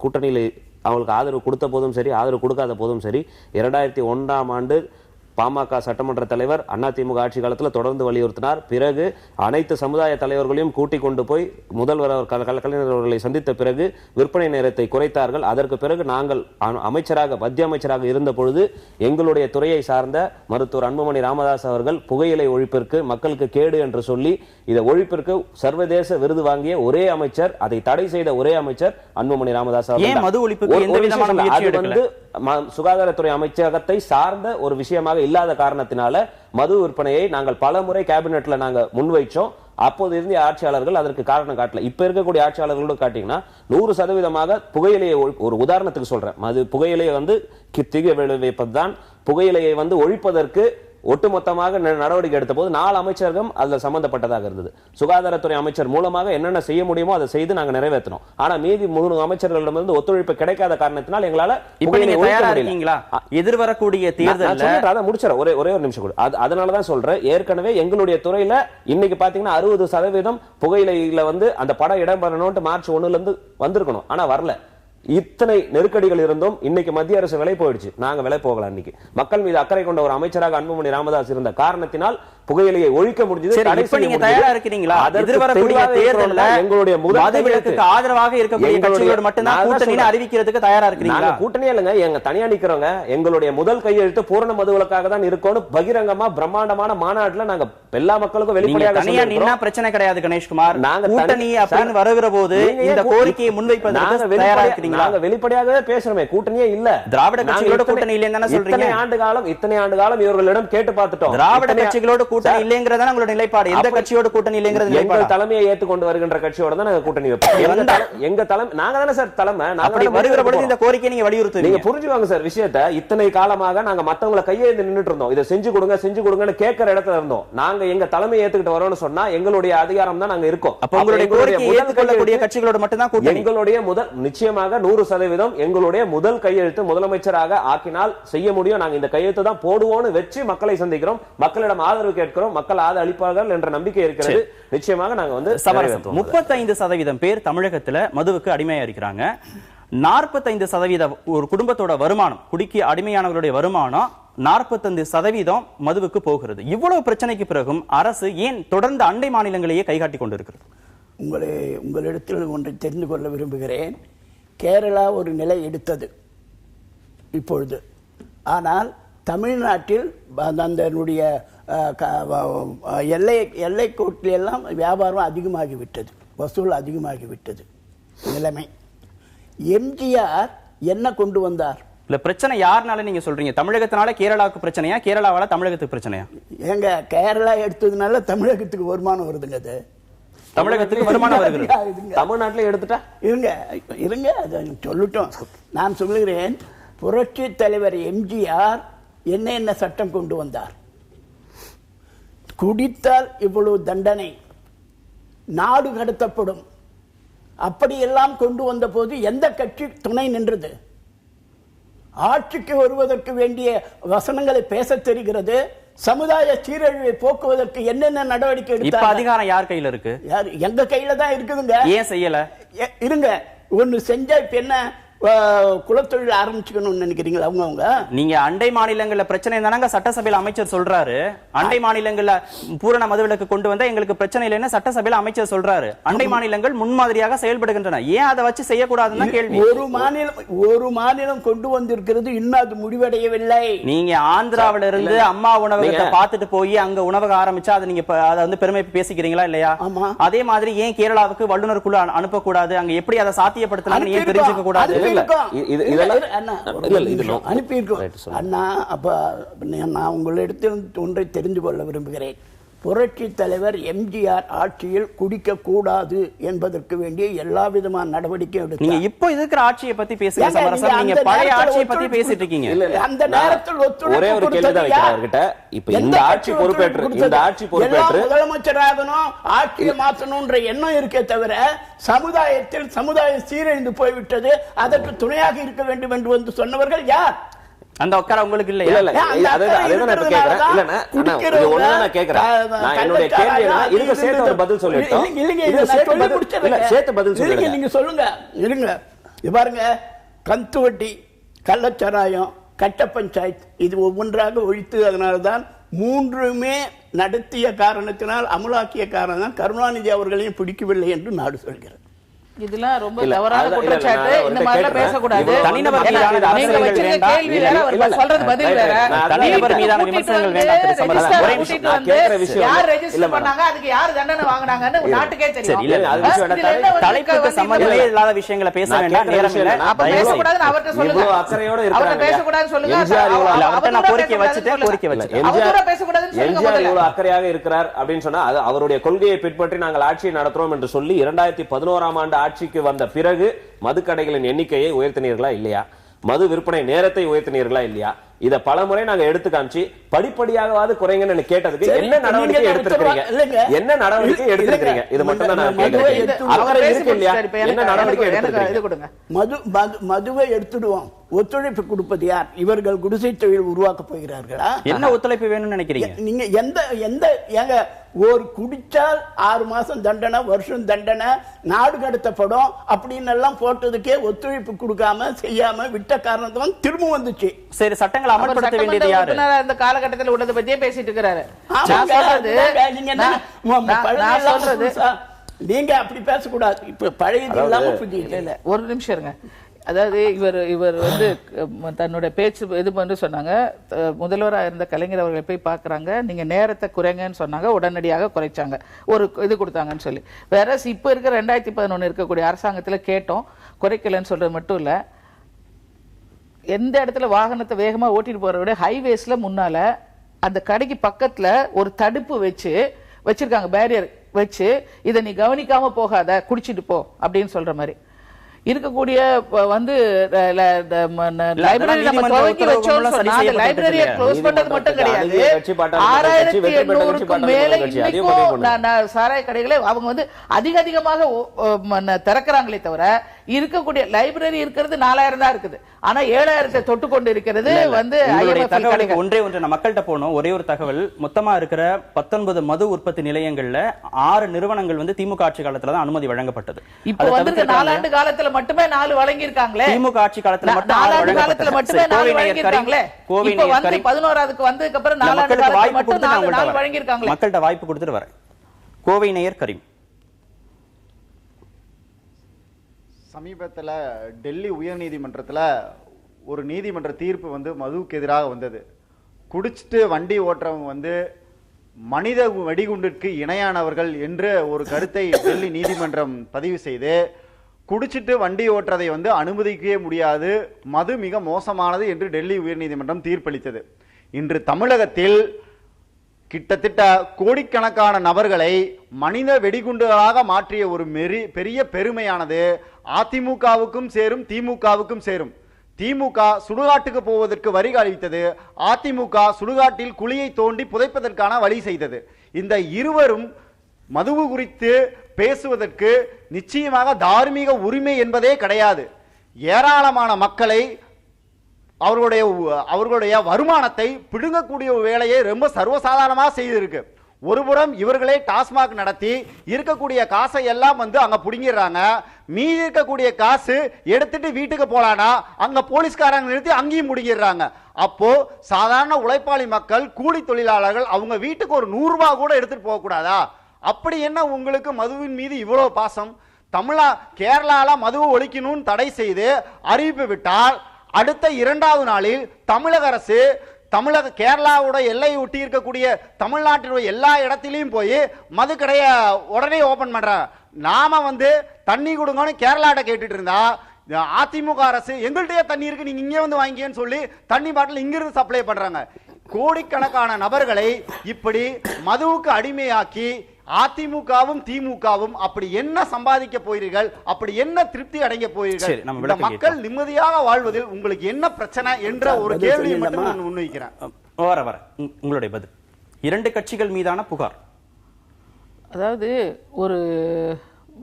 கூட்டணியில் அவங்களுக்கு ஆதரவு கொடுத்த போதும் சரி, ஆதரவு கொடுக்காத போதும் சரி, 2001ஆம் ஆண்டு பாமக சட்டமன்ற தலைவர் அதிமுக ஆட்சி காலத்தில் தொடர்ந்து வலியுறுத்தினார். பிறகு அனைத்து சமுதாய தலைவர்களையும் கூட்டிக் கொண்டு போய் முதல்வர் கலைஞர் அவர்களை சந்தித்த பிறகு விற்பனை நேரத்தை குறைத்தார்கள். அதற்கு பிறகு நாங்கள் மத்திய அமைச்சராக இருந்த பொழுது எங்களுடைய துறையை சார்ந்த மருத்துவர் அன்புமணி ராமதாஸ் அவர்கள் புகையிலை ஒழிப்பிற்கு மக்களுக்கு கேடு என்று சொல்லி இதை ஒழிப்பிற்கு சர்வதேச விருது வாங்கிய ஒரே அமைச்சர், அதை தடை செய்த ஒரே அமைச்சர் அன்புமணி ராமதாஸ் அவர்கள். சுகாதாரத்துறை அமைச்சகத்தை சார்ந்த ஒரு விஷயமாக இல்லாத காரணத்தினால மது விற்பனையை நாங்கள் பல முறை கேபினெட்ல நாங்க முன்வைச்சோம். அப்போது இருந்த ஆட்சியாளர்கள் அதற்கு காரணம் காட்டல. இப்ப இருக்கக்கூடிய ஆட்சியாளர்களோட காட்டீங்கன்னா 100% புகையிலையை, ஒரு உதாரணத்துக்கு சொல்றேன், மது புகையிலையை வந்து திக விளைவிப்பதுதான். புகையிலையை வந்து ஒழிப்பதற்கு ஒட்டுமொத்தமாக நடவடிக்கை எடுத்த போது 4 அமைச்சர்கள் அதுல சம்பந்தப்பட்டதாக இருந்தது. சுகாதாரத்துறை அமைச்சர் மூலமாக என்னென்ன செய்ய முடியுமோ அதை செய்து நாங்க நிறைவேற்றணும். ஆனா மீதி 3 அமைச்சர்களிடமிருந்து ஒத்துழைப்பு கிடைக்காத காரணத்தினால் எங்களால எதிர்வரக்கூடிய தேர்தல் முடிச்சிட ஒரே ஒரு நிமிஷம் கூட. அதனாலதான் சொல்றேன், ஏற்கனவே எங்களுடைய துறையில இன்னைக்கு பாத்தீங்கன்னா 60% புகையிலையில வந்து அந்த படம் இடம்பெறணும் மார்ச் 1ல இருந்து வந்திருக்கணும். ஆனா வரல. இத்தனை நெருக்கடிகள் இருந்தும் இன்னைக்கு மத்திய அரசு விலை போயிடுச்சு, நாங்க விலை போகல. இன்னைக்கு மக்கள் மீது அக்கறை கொண்ட ஒரு அமைச்சராக அன்புமணி ராமதாஸ் இருந்த காரணத்தினால் புகையிலையை ஒழிக்க முடிஞ்சது. எங்களுடைய ஆதரவாக இருக்கக்கூடிய கட்சிகளோடு மட்டும்தான் கூட்டணி அறிவிக்கிறதுக்கு தயாரா இருக்கீங்களா? கூட்டணி இல்லங்க, எங்க தனியா நிக்கிறவங்க எங்களுடைய முதல் கையெழுத்து பூரண மதுவிலக்காக தான் இருக்கணும். பகிரங்கமா பிரம்மாண்டமான மாநாட்டுல நாங்க எல்லா மக்களுக்கும் வெளிப்படையாக தனியா நின்னா பிரச்சனை கிடையாது கணேஷ்குமார். நாங்க கூட்டணி அப்படின்னு வருகிற போது இந்த கோரிக்கையை முன்வைப்பதற்கு தயாரா இருக்கீங்களா? நாங்க வெளிப்படையாகவே பேசுறோமே, கூட்டணியே இல்ல. திராவிட கட்சிகளோட கூட்டணி இல்லைன்னு தானே சொல்றீங்க. இத்தனை ஆண்டு காலம் இவர்களிடம் கேட்டு பார்த்துட்டோம். திராவிட கட்சிகளோட கூட்டணி இல்லைங்கறத உங்களோட நிலைப்பாடு. எந்த கட்சியோட கூட்டணி இல்லைங்கறது நிலைப்பாடு. எங்க தலைமையை ஏத்துக்கொண்டு வருகின்ற கட்சியோட தான் நாங்க கூட்டணி வைப்போம். எங்க தலைமை நாங்க தானே சார் தலைமை. அப்படி வருகிற பொழுது இந்த கோரிக்கையை நீங்க வலியுறுத்துவீங்க. நீங்க புரிஞ்சுவாங்க சார் விஷயத்தை. இத்தனை காலமாக நாங்க மத்தவங்களை கையேந்தி நின்னுட்டு இருந்தோம். இதை செஞ்சு கொடுங்கன்னு கேட்கிற இடத்துல இருந்தோம். நாங்க எங்க தலைமையை ஏத்துக்கிட்டு வரோம்னு சொன்னா எங்களுடைய அதிகாரம் தான் நாங்க இருக்கோம். அப்ப உங்களுடைய கோரிக்கையை ஏற்றுக்கொள்ளக்கூடிய கட்சிகளோட மட்டும் தான் கூட்டணி. எங்களுடைய முதல் நிச்சயமாக 100% எங்களுடைய முதல் கையெழுத்து முதலமைச்சராக ஆக்கினால் செய்ய முடியும். நாங்க இந்த கையெழுத்து தான் போடுவோம்னு வச்சு மக்களை சந்திக்கிறோம். மக்களிடம் ஆதரவு கேட்கிறோம். மக்கள் ஆதரவு அளிப்பார்கள் என்ற நம்பிக்கை இருக்கிறது. நிச்சயமாக நாங்க வந்து 35% பேர் தமிழகத்துல மதுவுக்கு அடிமையா இருக்கிறாங்க. 45% ஒரு குடும்பத்தோட வருமானம், குடிக்கு அடிமையானவர்களுடைய வருமானம் 45% மதுவுக்கு போகிறது. இவ்வளவு பிரச்சனைக்கு பிறகும் அரசு ஏன் தொடர்ந்து அண்டை மாநிலங்களையே கைகாட்டி கொண்டிருக்கிறது? உங்களிடத்தில் ஒன்றை தெரிந்து கொள்ள விரும்புகிறேன். கேரளா ஒரு நிலை எடுத்தது இப்பொழுது. ஆனால் தமிழ்நாட்டில் அதனுடைய எல்லை கோட்டிலெல்லாம் வியாபாரம் அதிகமாகிவிட்டது, வசூல் அதிகமாகிவிட்டது நிலைமை. எம்ஜிஆர் என்ன கொண்டு வந்தார்? இல்ல, பிரச்சனை யாருனால நீங்க சொல்றீங்க? தமிழகத்தினால கேரளாவுக்கு பிரச்சனையா, கேரளாவால தமிழகத்துக்கு பிரச்சனையா? ஏங்க, கேரளா எடுத்ததுனால தமிழகத்துக்கு வருமானம் வருதுங்க. அது தமிழகத்துக்கு வருமானம் வருகிறது, தமிழ்நாட்டில் எடுத்துட்டா இருங்க அதை சொல்லட்டும். நான் சொல்லுகிறேன், புரட்சி தலைவர் எம்ஜிஆர் என்ன சட்டம் கொண்டு வந்தார்? குடித்தால் இவ்வளவு தண்டனை, நாடு கடத்தப்படும், அப்படியெல்லாம் கொண்டு வந்த போது எந்த கட்சி துணை நின்றது? ஆட்சிக்கு வருவதற்கு வேண்டிய வசனங்களை பேச தெரிகிறது. சமுதாய சீரழிவை போக்குவதற்கு என்னென்ன நடவடிக்கை எடுத்தாங்க? அதிகாரம் யார் கையில இருக்கு? எங்க கையில தான் இருக்குதுங்க. ஏன் செய்யல? இருங்க, ஒன்னு செஞ்சா இப்ப என்ன குலத்தொழில் ஆரம்பிச்சுக்கணும்னு நினைக்கிறீங்களா? அவங்க நீங்க அண்டை மாநிலங்கள்ல பிரச்சனை தானங்க சட்டசபையில அமைச்சர் சொல்றாரு. அண்டை மாநிலங்கள்ல பூரண மதுவிலக்கு கொண்டு வந்தா எங்களுக்கு பிரச்சனை இல்லைன்னு சட்டசபையில அமைச்சர் சொல்றாரு. அண்டை மாநிலங்கள் முன்மாதிரியாக செயல்படுகின்றன, ஏன் அதை வச்சு செய்யக்கூடாதுன்னு கேள்வி. ஒரு மாநிலம் கொண்டு வந்திருக்கிறது, இன்னும் அது முடிவடையவில்லை. நீங்க ஆந்திராவில இருந்து அம்மா உணவகத்தை பார்த்துட்டு போய் அங்க உணவகம் ஆரம்பிச்சா அதை நீங்க அதை வந்து பெருமை பேசிக்கிறீங்களா இல்லையா? அதே மாதிரி ஏன் கேரளாவுக்கு வல்லுநர் குழு அனுப்பக்கூடாது? அங்க எப்படி அதை சாத்தியப்படுத்தலாம் ஏன் தெரிஞ்சுக்க கூடாது? அனுப்பியிருக்கோம் அண்ணா. அப்ப நான் உங்களிடத்தில் ஒன்றை தெரிந்து கொள்ள விரும்புகிறேன். புரட்சி தலைவர் எம்ஜிஆர் ஆட்சியில் குடிக்க கூடாது என்பதற்கு வேண்டிய எல்லா விதமான நடவடிக்கை எடுத்தார். நீங்க இப்போ இருக்கிற ஆட்சியை பத்தி பேசுங்க சமரசம், நீங்க பழைய ஆட்சியை பத்தி பேசிட்டு இருக்கீங்க. அந்த நேரத்தில் ஒரே ஒரு கேள்வி தான் வைக்கிறேன் அவர்கிட்ட. இப்போ இந்த ஆட்சி பொறுப்பேற்று முதலமைச்சராகணும், ஆட்சியை மாற்றணும்ன்ற எண்ணம் இருக்கே தவிர சமுதாயம் சீரழிந்து போய்விட்டது, அதற்கு துணையாக இருக்க வேண்டும் என்று வந்து சொன்னவர்கள் யார்? அந்த உட்கார உங்களுக்கு இல்ல? இல்ல அதுதான் இப்ப கேக்குறேன். இல்லன்னா நான் கேக்குறேன், நான் என்னுடைய கேள்வி இருக்க சேர்த்து ஒரு பதில் சொல்லிட்டோம். சேர்த்து பதில் சொல்லுங்க. நீங்க சொல்லுங்க. இருங்க, பாருங்க, கந்து வட்டி, கள்ளச்சாராயம், கட்ட பஞ்சாயத்து, இது ஒவ்வொன்றாக ஒழித்து, அதனால்தான் மூன்றுமே நடத்திய காரணத்தினால், அமலாக்கிய காரணம் கருணாநிதி அவர்களையும் பிடிக்கவில்லை என்று நாடு சொல்கிறது. இதெல்லாம் ரொம்ப தவறான குற்றச்சாட்டு. இந்த மாதிரி பேசக்கூடாது. தனிநபர் மீதான நீங்க வச்சிருக்க கேள்வி வேற, அவர் சொல்றது பதில் வேற. தனிநபர் மீதான விமர்சனங்கள் வேண்டாம். ஒரே விஷயம் நான் கேக்குற விஷயம், யார் ரெஜிஸ்டர் பண்ணாங்க, அதுக்கு யார் தண்டனை வாங்குனாங்கன்னு நாட்டுக்கே தெரியும். இல்ல அது விஷயம் தலைப்புக்கு சம்பந்தமே இல்லாத விஷயங்களை பேச வேண்டாம், நேரம் இல்ல. அப்ப பேச கூடாதுன்னு அவர்ட்ட சொல்லுங்க. இவ்வளவு அக்கறையோட இருக்காங்க, அவர்ட்ட பேச கூடாதுன்னு சொல்லுங்க. அவர்ட்ட நான் கோரிக்கை வச்சிட்டேன், கோரிக்கை வச்சிட்டேன். அவர்ட்ட பேச கூடாதுன்னு சொல்லுங்க. எம்ஜிஆர் இவ்வளவு அக்கறையாக இருக்கிறார் அப்படின்னு சொன்னா அது அவருடைய கொள்கையை பின்பற்றி நாங்கள் ஆட்சியை நடத்துறோம் என்று சொல்லி 2011ஆம் ஆண்டு ஆட்சிக்கு வந்த பிறகு மதுக்கடைகளின் எண்ணிக்கையை உயர்த்தினீர்களா இல்லையா? மது விற்பனை நேரத்தை உயர்த்தினீர்களா இல்லையா? இத பலமுறை நாங்க எடுத்து காமிச்சு படிப்படியாகவாது குறைங்கன்னு கேட்டதுக்கு என்ன நடவடிக்கை எடுத்திருக்கீங்க? என்ன நடவடிக்கை எடுத்திருக்கீங்க? இது மட்டும் தான் நான் கேக்குறேன். அக்கறை இருக்கு இல்லையா? என்ன நடவடிக்கை எடுத்திருக்கீங்க? மதுவை எடுத்துடுவோம். ஒத்துழைப்பு கொடுப்பது யார்? இவர்கள் குடிசை தொழில் உருவாக்க போகிறார்களா? என்ன ஒத்துழைப்பு வேணும்னு நினைக்கிறீங்க நீங்க? எந்த ஏங்க, ஒரு குடிச்சால் 6 மாசம் தண்டனை, வருஷம் தண்டனை, நாடு கடத்தப்படும் அப்படின்னு எல்லாம் போட்டதுக்கே ஒத்துழைப்பு கொடுக்காம செய்யாம விட்ட காரணத்தான் திரும்ப வந்துச்சு. சரி, சட்டங்களை அமல்படுத்த வேண்டியது யாரு? அந்த காலகட்டத்தில் உள்ளதை பத்தியே பேசிட்டு இருக்கிறாரு. நீங்க அப்படி பேசக்கூடாது. இப்ப பழையது இல்லாம புதிய. ஒரு நிமிஷம் இருங்க. அதாவது இவர் வந்து தன்னுடைய பேச்சு இது பண்ணி சொன்னாங்க, முதல்வராக இருந்த கலைஞர் அவர்களை போய் பார்க்குறாங்க, நீங்கள் நேரத்தை குறைங்கன்னு சொன்னாங்க, உடனடியாக குறைச்சாங்க, ஒரு இது கொடுத்தாங்கன்னு சொல்லி. வேற இப்போ இருக்கிற 2011 இருக்கக்கூடிய அரசாங்கத்தில் கேட்டோம், குறைக்கலன்னு சொல்கிறது மட்டும் இல்லை, எந்த இடத்துல வாகனத்தை வேகமாக ஓட்டிட்டு போகிறத விட ஹைவேஸில் முன்னால் அந்த கடைக்கு பக்கத்தில் ஒரு தடுப்பு வச்சிருக்காங்க, பேரியர் வச்சு, இதை நீ கவனிக்காமல் போகாத, குடிச்சிட்டு போ அப்படின்னு சொல்கிற மாதிரி இருக்கக்கூடிய வந்து லைப்ரரி நம்ம துவக்கி வச்சோம்னு சொன்னா அந்த லைப்ரரியை க்ளோஸ் பண்றது மட்டும் கிடையாது. 6800க்கும் மேல இன்னைக்கும் சாராய கடைகளை அவங்க வந்து அதிகமாக திறக்கிறாங்களே தவிர இருக்கக்கூடிய லைப்ரரி இருக்கிறது 4000 தான் இருக்குது. ஆனா 7000 தொட்டு கொண்டு இருக்கிறது வந்து ஒன்றே ஒன்று மக்கள்கிட்ட போனோம். ஒரே ஒரு தகவல், மொத்தமா இருக்கிற 19 மது உற்பத்தி நிலையங்கள்ல 6 நிறுவனங்கள் வந்து திமுக ஆட்சி காலத்துல தான் அனுமதி வழங்கப்பட்டது. இப்போ வந்து 4 ஆண்டு காலத்துல மட்டுமே 4 வழங்கி இருக்காங்களே. திமுக ஆட்சி காலத்துல மட்டும் 4 ஆண்டு காலத்துல மட்டுமே 4 வழங்கி இருக்காங்களே. இப்போ வந்து 11ஆவதுக்கு வந்ததுக்கு அப்புறம் 4 ஆண்டு காலத்துல மட்டும் 4 வழங்கி இருக்காங்களே. மக்கள்கிட்ட வாய்ப்பு கொடுத்துட்டு வரேன். கோவை நேயர் கரீம். சமீபத்தில் டெல்லி உயர்நீதிமன்றத்தில் ஒரு நீதிமன்ற தீர்ப்பு வந்து மதுவுக்கு எதிராக வந்தது. குடிச்சிட்டு வண்டி ஓட்டுறவங்க வந்து மனித வெடிகுண்டிற்கு இணையானவர்கள் என்ற ஒரு கருத்தை டெல்லி நீதிமன்றம் பதிவு செய்து, குடிச்சிட்டு வண்டி ஓட்டுறதை வந்து அனுமதிக்கவே முடியாது, மது மிக மோசமானது என்று டெல்லி உயர்நீதிமன்றம் தீர்ப்பளித்தது. இன்று தமிழகத்தில் கிட்டத்தட்ட கோடிக்கணக்கான நபர்களை மனித வெடிகுண்டுகளாக மாற்றிய ஒரு பெரிய பெருமையானது அதிமுகவுக்கும் சேரும், திமுகவுக்கும் சேரும். திமுக சுடுகாட்டுக்கு போவதற்கு வரி அறிவித்தது, அதிமுக சுடுகாட்டில் குழியை தோண்டி புதைப்பதற்கான வழி செய்தது. இந்த இருவரும் மதுவு குறித்து பேசுவதற்கு நிச்சயமாக தார்மீக உரிமை என்பதே கிடையாது. ஏராளமான மக்களை அவர்களுடைய வருமானத்தை பிடுங்கக்கூடிய வேலையை ரொம்ப சர்வசாதாரணமாக செய்திருக்கு. ஒருபுறம் இவர்களே டாஸ்மாக் நடத்தி இருக்கக்கூடிய காசை எல்லாம் வந்து அங்க புடுங்கிடுறாங்க. மீதி இருக்கக்கூடிய காசு எடுத்துட்டு வீட்டுக்கு போலானா அங்க போலீஸ்காரங்க நிறுத்தி அங்கேயும் முடிஞ்சிடுறாங்க. அப்போ சாதாரண உழைப்பாளி மக்கள், கூலி தொழிலாளர்கள் அவங்க வீட்டுக்கு ஒரு 100 ரூபாய் கூட எடுத்துட்டு போக கூடாதா? அப்படி என்ன உங்களுக்கு மதுவின் மீது இவ்வளவு பாசம்? கேரளால மதுவை ஒழிக்கணும்னு தடை செய்து அறிவிப்பு விட்டால் அடுத்த 2வது நாளில் தமிழக அரசு கேரளாவோட எல்லையை ஒட்டி இருக்கக்கூடிய தமிழ்நாட்டினுடைய எல்லா இடத்திலையும் போய் மது கடைய உடனே ஓபன் பண்றாங்க. நாம வந்து தண்ணி கொடுங்கன்னு கேரளாட்ட கேட்டுட்டு இருந்தா அதிமுக அரசு எங்கள்கிட்டயே தண்ணி இருக்கு, நீங்க இங்கே வந்து வாங்கிக்கன்னு சொல்லி தண்ணி பாட்டில் இங்கிருந்து சப்ளை பண்றாங்க. கோடிக்கணக்கான நபர்களை இப்படி மதுவுக்கு அடிமையாக்கி அதிமுகவும் திமுகவும் அப்படி என்ன சம்பாதிக்க போகிறீர்கள், அப்படி என்ன திருப்தி அடைய போகிறீர்கள், இந்த மக்கள் நிம்மதியாக வாழ்வதில் உங்களுக்கு என்ன பிரச்சனை என்ற ஒரு கேள்வியை மட்டும் நான் முன்வைக்கிறேன். வர உங்களுடைய பதில். 2 கட்சிகள் மீதான புகார். அதாவது ஒரு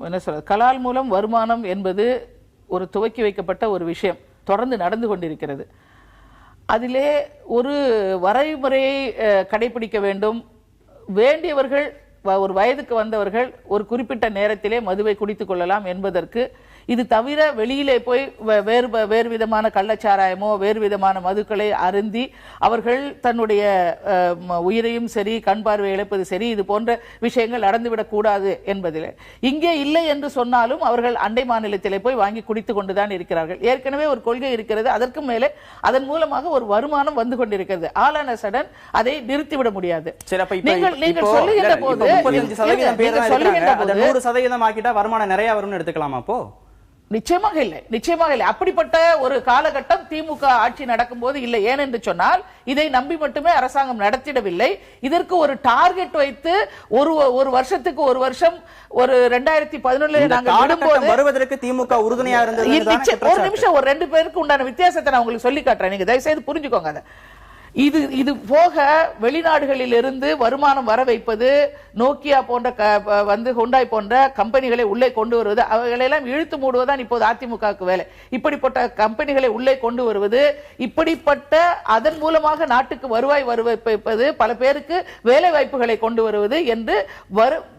என்ன சொல்றது, கலால் மூலம் வருமானம் என்பது ஒரு துவக்கி வைக்கப்பட்ட ஒரு விஷயம் தொடர்ந்து நடந்து கொண்டிருக்கிறது. அதிலே ஒரு வரைமுறையை கடைபிடிக்க வேண்டும். வேண்டியவர்கள், ஒரு வயதுக்கு வந்தவர்கள் ஒரு குறிப்பிட்ட நேரத்திலே மதுவை குடித்துக் கொள்ளலாம் என்பதற்கு, இது தவிர வெளியிலே போய் வேறு விதமான கள்ளச்சாராயமோ வேறு விதமான மதுக்களை அருந்தி அவர்கள் தன்னுடைய உயிரையும் சரி கண் பார்வை இழப்பது சரி இது போன்ற விஷயங்கள் நடந்துவிடக் கூடாது என்பதில் இங்கே இல்லை என்று சொன்னாலும் அவர்கள் அண்டை மாநிலத்திலே போய் வாங்கி குடித்துக் கொண்டுதான் இருக்கிறார்கள். ஏற்கனவே ஒரு கொள்கை இருக்கிறது, அதற்கு மேலே அதன் மூலமாக ஒரு வருமானம் வந்து கொண்டிருக்கிறது. ஆலான சடன் அதை நிறுத்திவிட முடியாது. நீங்கள் சொல்லுகின்ற போது 100% ஆக்கிட்டா வருமானம் நிறைய வரும்னு எடுத்துக்கலாமா? அப்போ நிச்சயமாக இல்லை, நிச்சயமாக இல்லை. அப்படிப்பட்ட ஒரு காலகட்டம் திமுக ஆட்சி நடக்கும் போது இல்லை. ஏனென்று சொன்னால் இதை நம்பி மட்டுமே அரசாங்கம் நடத்திடவில்லை. இதற்கு ஒரு டார்கெட் வைத்து ஒரு வருஷத்துக்கு ஒரு வருஷம் ஒரு 2011 நாங்கள் விடும்போது வருவதற்கு திமுக உறுதுணையா இருந்தது. ஒரு நிமிஷம், ஒரு 2 பேருக்கு உண்டான வித்தியாசத்தை நான் உங்களுக்கு சொல்லி காட்டுறேன், நீங்க தயவு செய்து புரிஞ்சுக்கோங்க. அதை இது போக வெளிநாடுகளில் இருந்து வருமானம் வர வைப்பது, நோக்கியா போன்ற வந்து ஹுண்டாய் போன்ற கம்பெனிகளை உள்ளே கொண்டு வருவது, அவைகளெல்லாம் இழுத்து மூடுவதுதான் இப்போது அதிமுகவுக்கு வேலை. இப்படிப்பட்ட கம்பெனிகளை உள்ளே கொண்டு வருவது, இப்படிப்பட்ட அதன் மூலமாக நாட்டுக்கு வருவாய் வைப்பது, பல பேருக்கு வேலை வாய்ப்புகளை கொண்டு வருவது என்று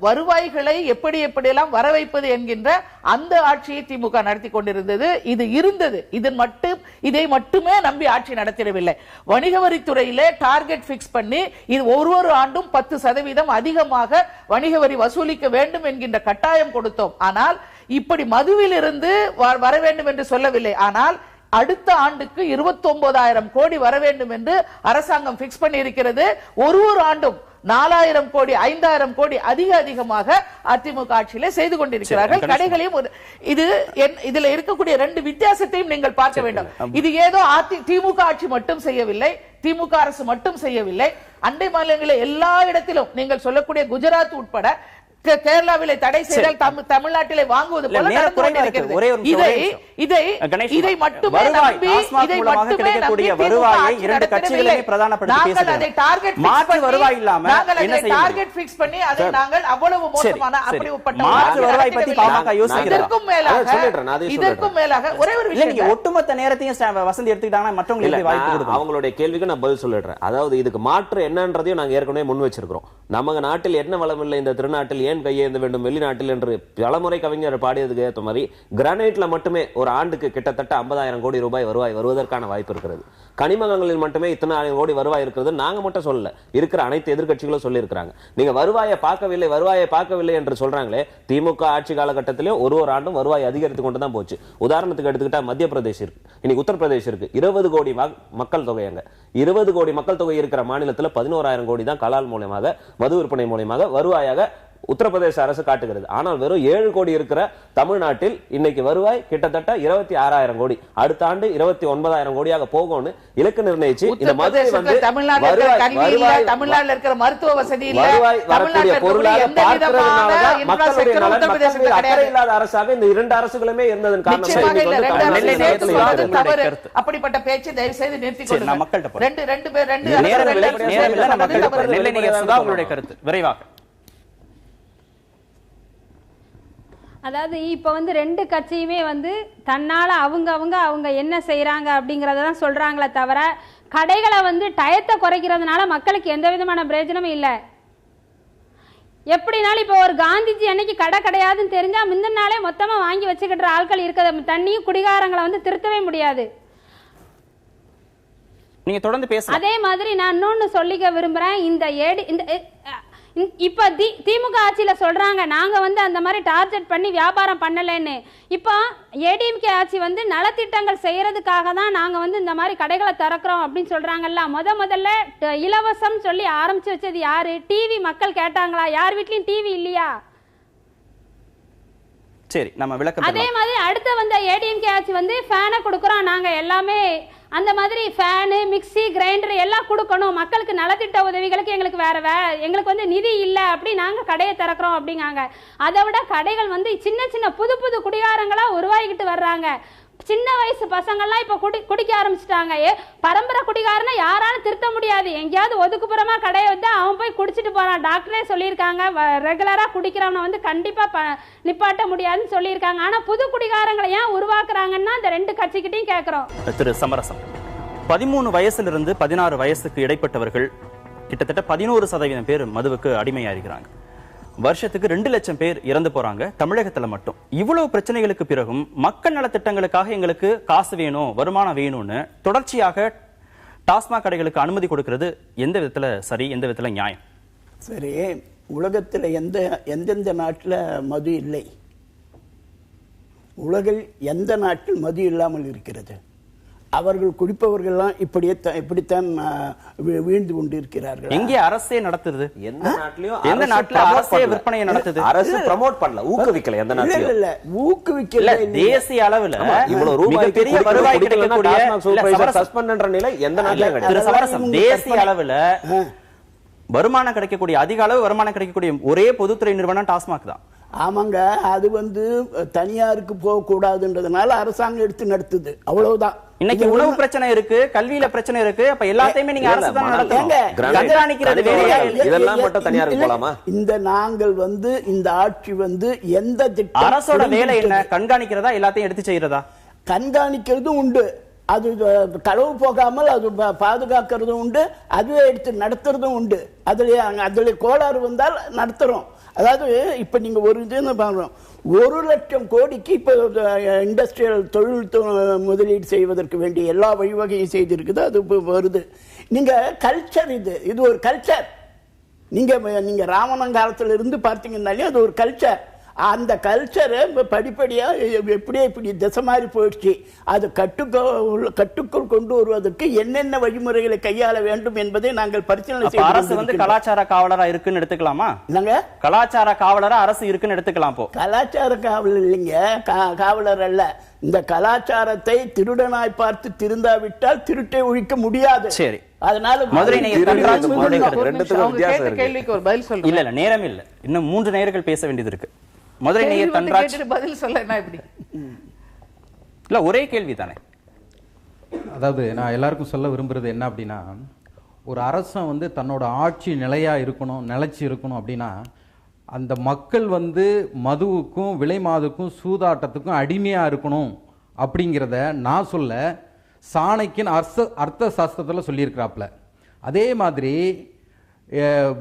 வருவாய்களை எப்படியெல்லாம் வர வைப்பது என்கின்ற அந்த ஆட்சியை திமுக நடத்தி கொண்டிருந்தது. இது இருந்தது. இதை மட்டுமே நம்பி ஆட்சி நடத்திடவில்லை. வணிக வரித்துறையிலே டார்கெட் பிக்ஸ் பண்ணி இது ஒவ்வொரு ஆண்டும் 10% அதிகமாக வணிக வரி வசூலிக்க வேண்டும் என்கின்ற கட்டாயம் கொடுத்தோம். ஆனால் இப்படி மதுவில் இருந்து வர வேண்டும் என்று சொல்லவில்லை. ஆனால் அடுத்த ஆண்டுக்கு 29,000 கோடி வர வேண்டும் என்று அரசாங்கம் பிக்ஸ் பண்ணி இருக்கிறது. ஒரு ஆண்டும் 4,000 கோடி 5,000 கோடி அதிகமாக அதிமுக ஆட்சியிலே செய்து கொண்டிருக்கிறார்கள். கடைகளையும் இதுல இருக்கக்கூடிய 2 வித்தியாசத்தையும் நீங்கள் பார்க்க வேண்டும். இது ஏதோ திமுக ஆட்சி மட்டும் செய்யவில்லை, திமுக அரசு மட்டும் செய்யவில்லை. அண்டை மாநிலங்களில் எல்லா இடத்திலும் நீங்கள் சொல்லக்கூடிய குஜராத் உட்பட கேரளாவிலே தடை செய்தால் தமிழ்நாட்டிலே வாங்குவது போல நடந்து கொண்டிருக்கிறது. இதை மட்டுமே நம்பி இதை மட்டுமே நம்பி வருவாயை இரண்டு கட்சிகளுமே பிரதானப்படுத்தி பேசுகிறார்கள். மாற்று வருவாய் இல்லாம என்ன செய்ய டார்கெட் ஃபிக்ஸ் பண்ணி அதை நாங்கள் அவ்வளவு மோசமான அப்படிப்பட்ட மாற்று வருவாய் பத்தி பாமக யோசிக்கிறது. இதற்கும் மேலாக ஒரே ஒரு விஷயம், நீங்க ஒட்டுமொத்த நேரத்தையும் வசந்தி எடுத்துக்கிட்டாங்கன்னா மற்றவங்களுக்கு வாய்ப்பு கொடுக்கணும். அவங்களுடைய கேள்விக்கு நான் பதில் சொல்லிடுறேன். அதாவது இதுக்கு மாற்று என்னன்றதையும் நாங்க ஏற்கனவே முன் வச்சிருக்கிறோம். நம்ம நாட்டில் என்ன வளம் இல்லை, இந்த திருநாட்டில் ஏன் கையேந்த வேண்டும் வெளிநாட்டில் என்று பலமுறை கவிஞர் பாடியதுக்கு ஏற்ற மாதிரி கிரானைட்ல மட்டுமே ஒரு ஆண்டுக்கு கிட்டத்தட்ட 50,000 கோடி ரூபாய் வருவாய் வருவதற்கான வாய்ப்பு இருக்கிறது. கனிமங்களில் மட்டுமே இத்தனை 1000 கோடி வருவாய் இருக்கிறது நாங்க மட்டும் சொல்லல, இருக்கிற அனைத்து எதிர்க்கட்சிகளும் சொல்லி இருக்கிறாங்க. நீங்க வருவாயை பார்க்கவில்லை என்று சொல்றாங்களே, திமுக ஆட்சி காலகட்டத்திலேயே ஒரு ஆண்டும் வருவாய் அதிகரித்து கொண்டு தான் போச்சு. உதாரணத்துக்கு எடுத்துக்கிட்டா மத்திய பிரதேசம் இருக்கு, இன்னைக்கு உத்தரப்பிரதேசம் இருக்கு. 20 கோடி மக்கள் தொகை, அங்க 20 கோடி மக்கள் தொகை இருக்கிற மாநிலத்தில் 11,000 கோடி தான் கலால் மூலமாக மது விற்பனை மூலமாக வருவாயாக உத்தரப்பிரதேச அரசு காட்டுகிறது. ஆனால் வெறும் 7 கோடி இருக்கிற தமிழ்நாட்டில் இன்னைக்கு வருவாய் கிட்டத்தட்ட 26,000 கோடி, அடுத்த ஆண்டு 29,000 கோடியாக போகும்னு இலக்கு நிர்ணயிச்சு இந்த மதுரை வந்து தமிழ்நாட்டில் இருக்கிற மருத்துவ வசதி இல்ல, வருவாய் வரக்கூடிய பொருளாக பார்க்கிறதுனால மக்களுடைய நலன், மக்களுடைய அக்கறை இல்லாத அரசாக இந்த இரண்டு அரசுகளுமே இருந்ததன் காரணமாக அப்படிப்பட்ட பேச்சு தயவு செய்து நிறுத்திக் கொள்ளுங்கள். ரெண்டு பேர் உங்களுடைய கருத்து விரைவாக. அதாவது இப்போ வந்து ரெண்டு கட்சியுமே வந்து தன்னால் அவங்க என்ன செய்கிறாங்க அப்படிங்கிறத தான் சொல்கிறாங்களே தவிர கடைகளை வந்து டயத்தை குறைக்கிறதுனால மக்களுக்கு எந்த விதமான பிரயோஜனமும் இல்லை. எப்படினாலும் இப்போ ஒரு காந்திஜி அன்னைக்கு கடை கிடையாதுன்னு தெரிஞ்சா முந்தின நாளே மொத்தமாக வாங்கி வச்சுக்கிட்டு ஆட்கள் இருக்கிற தண்ணியும் குடிகாரங்களை வந்து திருத்தவே முடியாது. நீங்க தொடர்ந்து பேச. அதே மாதிரி நான் இன்னொன்னு சொல்லிக்க விரும்புறேன். இப்ப திமுக ஆட்சியில சொல்றாங்க நாங்க வந்து அந்த மாதிரி டார்கெட் பண்ணி வியாபாரம் பண்ணலன்னு. இப்போ ஏடிஎம்கே ஆட்சி வந்து நலத்திட்டங்கள் செய்யறதுக்காக தான் நாங்க வந்து இந்த மாதிரி கடைகளை திறக்கிறோம் அப்படின்னு சொல்றாங்கல்ல. முதல்ல இலவசம் சொல்லி ஆரம்பிச்சு வச்சது யாரு? டிவி மக்கள் கேட்டாங்களா? யார் வீட்லயும் டிவி இல்லையா? சரி, நம்ம விளக்கம். அதே மாதிரி அடுத்து வந்த ஏடிஎம்கே ஆட்சி வந்து ஃபேனை கொடுக்குறோம் நாங்க எல்லாமே, அந்த மாதிரி ஃபேனு மிக்சி கிரைண்டர் எல்லாம் கொடுக்கணும், மக்களுக்கு நலத்திட்ட உதவிகளுக்கு எங்களுக்கு எங்களுக்கு வந்து நிதி இல்லை அப்படி நாங்க கடையை திறக்கிறோம் அப்படிங்காங்க. அதை விட கடைகள் வந்து சின்ன சின்ன புது குடிகாரங்களா உருவாகிக்கிட்டு வர்றாங்க. சின்ன வயசு பசங்கள்லாம் இப்ப குடிக்க ஆரம்பிச்சுட்டாங்க. பரம்பரை குடிகாரனை யாராலும் திருத்த முடியாது. எங்கேயாவது ஒதுக்குப்புறமா கடையை வந்து அவன் போய் குடிச்சிட்டு போறான். டாக்டரே சொல்லியிருக்காங்க ரெகுலரா குடிக்கிறவனை வந்து கண்டிப்பா நிப்பாட்ட முடியாதுன்னு சொல்லியிருக்காங்க. ஆனா புது குடிகாரங்களை ஏன் உருவாக்குறாங்கன்னா அந்த ரெண்டு கட்சிக்கிட்டையும் கேட்கிறோம். திரு சமரசம், 13 வயசிலிருந்து 16 வயசுக்கு இடைப்பட்டவர்கள் கிட்டத்தட்ட 11% பேர் மதுவுக்கு அடிமையாகிறாங்க. வருஷத்துக்கு 2 லட்சம் பேர் இறந்து போறாங்க தமிழகத்துல மட்டும். இவ்வளவு பிரச்சனைகளுக்கு பிறகும் மக்கள் நலத்திட்டங்களுக்காக எங்களுக்கு காசு வேணும், வருமானம் வேணும்னு தொடர்ச்சியாக டாஸ்மாக் கடைகளுக்கு அனுமதி கொடுக்கிறது எந்த விதத்துல சரி, எந்த விதத்துல நியாயம்? சரி, உலகத்தில் எந்தெந்த நாட்டில் மது இல்லை? உலகில் எந்த நாட்டில் மது இல்லாமல் இருக்கிறது? அவர்கள் குடிப்பவர்கள்லாம் இப்படித்தான் வீழ்ந்து கொண்டிருக்கிறார்கள். எங்கே அரசே நடத்துது? எந்த நாட்டிலும் அரசே விற்பனையை நடத்துது. அரசு ப்ரோமோட் பண்ணல, ஊக்குவிக்கல. எந்த நாட்டிலும் இல்ல ஊக்குவிக்கல. தேசிய அளவுல இவ்வளவு ரூபாய் பெரிய வருவாய் கிடைக்கக்கூடிய சஸ்பெண்ட் நிலை எந்த நாட்டிலும் கிடையாது. தேசிய அளவுல வருமானம் கிடைக்கக்கூடிய, அதிக அளவு வருமானம் கிடைக்கக்கூடிய ஒரே பொதுத்துறை நிறுவனம் டாஸ்மாக் தான். ஆமாங்க, அது வந்து தனியாருக்கு போக கூடாதுன்றதுனால அரசாங்கம் எடுத்து நடத்துது, அவ்வளவுதான். இன்னைக்கு உணவு பிரச்சனை இருக்கு, கல்வியில பிரச்சனை இருக்கு, அப்ப எல்லாத்தையுமே நீங்க அரசு தான் நடத்துங்க. கண்காணிக்கிறது வேலையா? இதெல்லாம் மட்டும் தனியாருக்கு போலாமா? இந்த நாங்கள் வந்து இந்த ஆட்சி வந்து எந்த திட்டம், அரசோட வேலை என்ன? கண்காணிக்கிறதா, எல்லாத்தையும் எடுத்து செய்யறதா? கண்காணிக்கிறதும் உண்டு, அது களவு போகாமல் அது பாதுகாக்கிறதும் உண்டு, அதுவே எடுத்து நடத்துறதும் உண்டு. அதுல கோளாறு வந்தால் நடத்துறோம். அதாவது இப்ப நீங்க ஒரு இது பாக்குறோம், 1 லட்சம் கோடிக்கு இப்ப இண்டஸ்ட்ரியல் தொழில் முதலீடு செய்வதற்கு வேண்டிய எல்லா வழிவகையும் செய்திருக்குது. அது வருது. நீங்க கல்ச்சர், இது ஒரு கல்ச்சர். நீங்க ராவணன் காலத்துல இருந்து பார்த்தீங்கன்னாலே அது ஒரு கல்ச்சர். அந்த கல்ச்சரை படிப்படியாக எப்படியே இப்படி திசை மாறி போயிடுச்சு. அது கட்டுக்குள் கொண்டு வருவதற்கு என்னென்ன வழிமுறைகளை கையாள வேண்டும் என்பதை நாங்கள் பரிசீலனை செய்து அரசு வந்து கலாச்சார காவலரா இருக்குன்னு எடுத்துக்கலாமா? நாங்க கலாச்சார காவலரா அரசு இருக்குன்னு எடுத்துக்கலாம். போ கலாச்சார காவலர் இல்லைங்க, காவலர் அல்ல. இந்த கலாச்சாரத்தை திருடனாய் பார்த்து திருந்தாவிட்டால் திருட்டை ஒழிக்க முடியாது. சரி, அதனால மதுரை கேள்விக்கு ஒரு பதில் சொல்லுங்க. இல்ல நேரம் இல்ல, இன்னும் 3 நேயர்கள் பேச வேண்டியது இருக்கு. மதுரை நேயர் தன்ராஜ் பதில் சொல்ல என்ன இப்படி இல்ல, ஒரே கேள்வி தானே. அதாவது நான் எல்லாருக்கும் சொல்ல விரும்புறது என்ன அப்படின்னா, ஒரு அரசன் வந்து தன்னோட ஆட்சி நிலையா இருக்கணும், நிலைச்சி இருக்கணும் அப்படின்னா அந்த மக்கள் வந்து மதுவுக்கும் விலை மாதுக்கும் சூதாட்டத்துக்கும் அடிமையா இருக்கணும் அப்படிங்கிறத நான் சொல்ல சாணக்கியன் அர்த்த சாஸ்திரத்தில் சொல்லியிருக்கிறாப்புல. அதே மாதிரி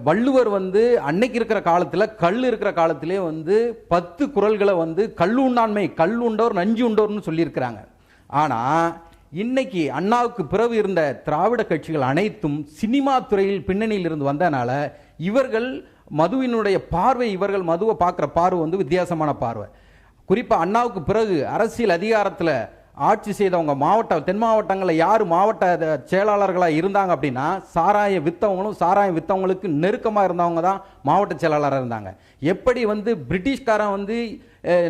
வள்ளுவர் வந்து அன்னைக்கு இருக்கிற காலத்தில் கல் இருக்கிற காலத்திலே வந்து 10 குறள்களை வந்து கல்லுண்ணாண்மை, கல் உண்டோர் நஞ்சு உண்டோர்னு சொல்லியிருக்கிறாங்க. ஆனால் இன்னைக்கு அண்ணாவுக்கு பிறகு இருந்த திராவிட கட்சிகள் அனைத்தும் சினிமா துறையில் பின்னணியில் இருந்து வந்தனால இவர்கள் மதுவினுடைய பார்வை, இவர்கள் மதுவை பார்க்குற பார்வை வந்து வித்தியாசமான பார்வை. குறிப்பாக அண்ணாவுக்கு பிறகு அரசியல் அதிகாரத்தில் ஆட்சி செய்தவங்க தென் மாவட்டங்களில் யார் மாவட்ட செயலாளர்களாக இருந்தாங்க அப்படின்னா சாராயம் விற்றவங்களும் சாராயம் விற்றவங்களுக்கு நெருக்கமாக இருந்தவங்க தான் மாவட்ட செயலாளராக இருந்தாங்க. எப்படி வந்து பிரிட்டிஷ்காரன் வந்து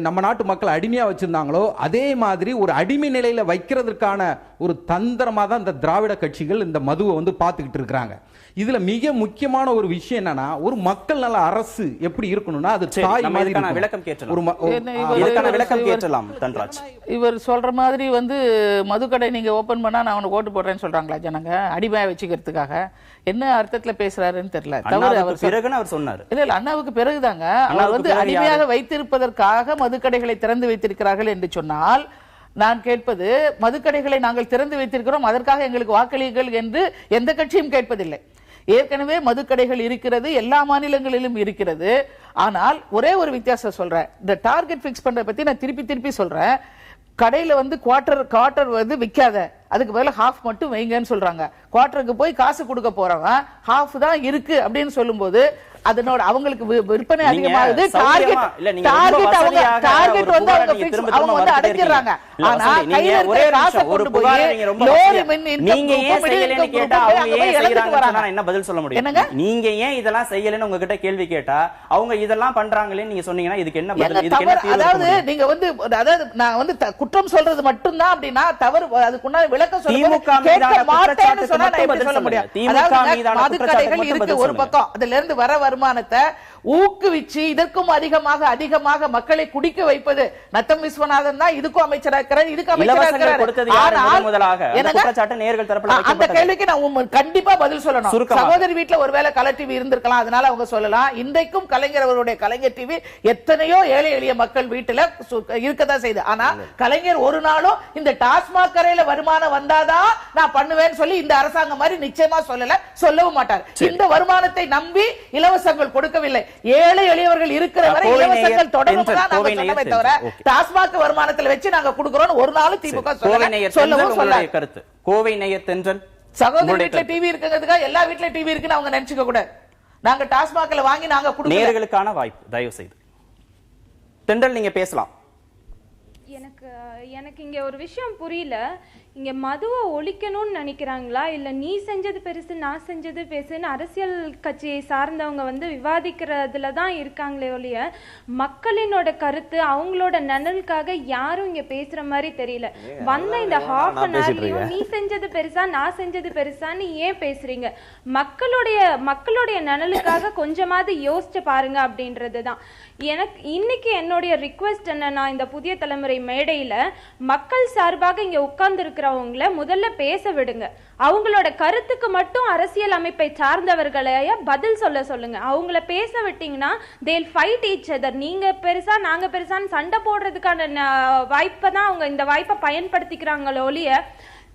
நம்ம நாட்டு மக்களை அடிமையாக வச்சுருந்தாங்களோ அதே மாதிரி ஒரு அடிமை நிலையில் வைக்கிறதுக்கான ஒரு தந்திரமாக தான் இந்த திராவிட கட்சிகள் இந்த மதுவை வந்து பார்த்துக்கிட்டு இருக்கிறாங்க. இதுல மிக முக்கியமான ஒரு விஷயம் என்னன்னா, ஒரு மக்கள் நல அரசு எப்படி இருக்கணும்னா அது தாய் மாதிரி விளக்கம் கேட்கலாம். தன்ராஜ் இவர் சொல்ற மாதிரி வந்து மதுக்கடை நீங்க ஓபன் பண்ணா நான் அவனுக்கு ஓட்டு போடுறேன்னு சொல்றாங்களா ஜனங்க, அடிமையா வச்சுக்கிறதுக்காக? என்ன அர்த்தத்துல பேசுறாருன்னு தெரியல. தவறு அவர் பிறகுன்னு அவர் சொன்னார். இல்ல அண்ணாவுக்கு பிறகுதாங்க. அவர் வந்து அடிமையாக வைத்திருப்பதற்காக மதுக்கடைகளை திறந்து வைத்திருக்கிறார்கள் என்று சொன்னால் நான் கேட்பது, மதுக்கடைகளை நாங்கள் திறந்து வைத்திருக்கிறோம் அதற்காக எங்களுக்கு வாக்களியுங்கள் என்று எந்த கட்சியும் கேட்பதில்லை. ஏற்கனவே மதுக்கடைகள் இருக்கிறது, எல்லா மாநிலங்களிலும் இருக்கிறது. ஆனால் ஒரே ஒரு வித்தியாசம் சொல்றேன். இந்த டார்கெட் பிக்ஸ் பண்றத பத்தி நான் திருப்பி சொல்றேன். கடையில வந்து குவார்டர் வந்து விற்காத, அதுக்கு பதிலா ஹாஃப் மட்டும் வைங்கன்னு சொல்றாங்க. குவார்டருக்கு போய் காசு கொடுக்க போறவன் ஹாஃப் தான் இருக்கு அப்படின்னு சொல்லும்போது அதனோட அவங்களுக்கு விற்பனை அதிகமாகுது. டார்கெட் வந்து அவங்க வந்து அடைக்கிறாங்க. ஆனா கையில இருக்கிற காசை கொண்டு போய் லோரி மின் நீங்க ஏன் செய்யலன்னு கேட்டா அவங்க ஏன் செய்யறாங்கன்னு என்ன பதில் சொல்ல முடியும்? நீங்க ஏன் இதெல்லாம் செய்யலன்னு உங்ககிட்ட கேள்வி கேட்டா அவங்க இதெல்லாம் பண்றாங்களேன்னு நீங்க சொன்னீங்கன்னா இதுக்கு என்ன பதில்? இதுக்கு என்ன தீர்வு? அதாவது நீங்க வந்து அதாவது நான் வந்து குற்றம் சொல்றது மட்டும் தான் அப்படினா தவறு, அதுக்குள்ள விளக்கம் சொல்லுங்க. கேட்க மாட்டேன்னு சொன்னா நான் எப்படி சொல்ல முடியும்? அதாவது மதுக்கடைகள் இருக்கு ஒரு பக்கம், அதுல இருந்து வர வருமானத்தை ஊக்குவிச்சு இதற்கும் அதிகமாக மக்களை குடிக்க வைப்பது நத்தம் விஸ்வநாதன் தான். இதுக்கும் அமைச்சரா இருக்கிறார், இதுக்கு அமைச்சரா இருக்கிறார். அந்த கேள்விக்கு நான் கண்டிப்பா பதில் சொல்லணும். சகோதரி வீட்டுல ஒருவேளை கலர் டிவி இருந்திருக்கலாம், அதனால அவங்க சொல்லலாம். இன்றைக்கும் கலைஞர் அவருடைய கலைஞர் டிவி எத்தனையோ ஏழை எளிய மக்கள் வீட்டுல இருக்கதான் செய்யுது. ஆனா கலைஞர் ஒரு நாளும் இந்த டாஸ்மாக் கரையில வருமானம் வந்தாதான் நான் பண்ணுவேன்னு சொல்லி இந்த அரசாங்கம் மாதிரி நிச்சயமா சொல்லவும் மாட்டார். இந்த வருமானத்தை நம்பி இலவசங்கள் கொடுக்கவில்லை. ஏழை எளியவர்கள் இருக்கிற வரை இலவசங்கள் தொடரும் தான் நாங்க சொன்னமே தவிர டாஸ்மாக் வருமானத்தில் வச்சு நாங்க கொடுக்கிறோம் ஒரு நாள் திமுக சொல்லவும் சொல்லாது. கருத்து கோவை நேயர் தென்றல் சகோதரி வீட்டுல டிவி இருக்குங்கிறதுக்காக எல்லா வீட்டுல டிவி இருக்குன்னு அவங்க நினைச்சுக்க கூடாது. நாங்க டாஸ்மாக்ல வாங்கி நாங்க கொடுக்கிறோம். நேயர்களுக்கான வாய்ப்பு தயவு செய்து தென்றல் நீங்க பேசலாம். எனக்கு இங்க ஒரு விஷயம் புரியல. இங்க மதுவை ஒழிக்கணும்னு நினைக்கிறாங்களா இல்ல நீ செஞ்சது பெருசு நான் செஞ்சது பெருசுன்னு அரசியல் கட்சியை சார்ந்தவங்க வந்து விவாதிக்கிறதுல தான் இருக்காங்களே ஒழிய மக்களினோட கருத்து அவங்களோட நலனுக்காக யாரும் இங்க பேசுற மாதிரி தெரியல. வந்த இந்த ஹாஃப் அன் ஹவர்லயும் நீ செஞ்சது பெருசா நான் செஞ்சது பெருசான்னு ஏன் பேசுறீங்க? மக்களுடைய நலனுக்காக கொஞ்சமாவது யோசிச்சு பாருங்க அப்படின்றதுதான் எனக்கு இன்னைக்கு என்னுடைய ரிக்வெஸ்ட். என்னன்னா இந்த புதிய தலைமுறை மேடையில மக்கள் சார்பாக இங்க உட்கார்ந்து இருக்கிறவங்கள முதல்ல பேச விடுங்க. அவங்களோட கருத்துக்கு மட்டும் அரசியல் அமைப்பை சார்ந்தவர்களைய பதில் சொல்லுங்க. அவங்கள பேச விட்டீங்கன்னா they'll fight each other. நீங்க பெருசா நாங்க பெருசான்னு சண்டை போடுறதுக்கான வாய்ப்பை தான் அவங்க இந்த வாய்ப்பை பயன்படுத்திக்கிறாங்களோ ஒழிய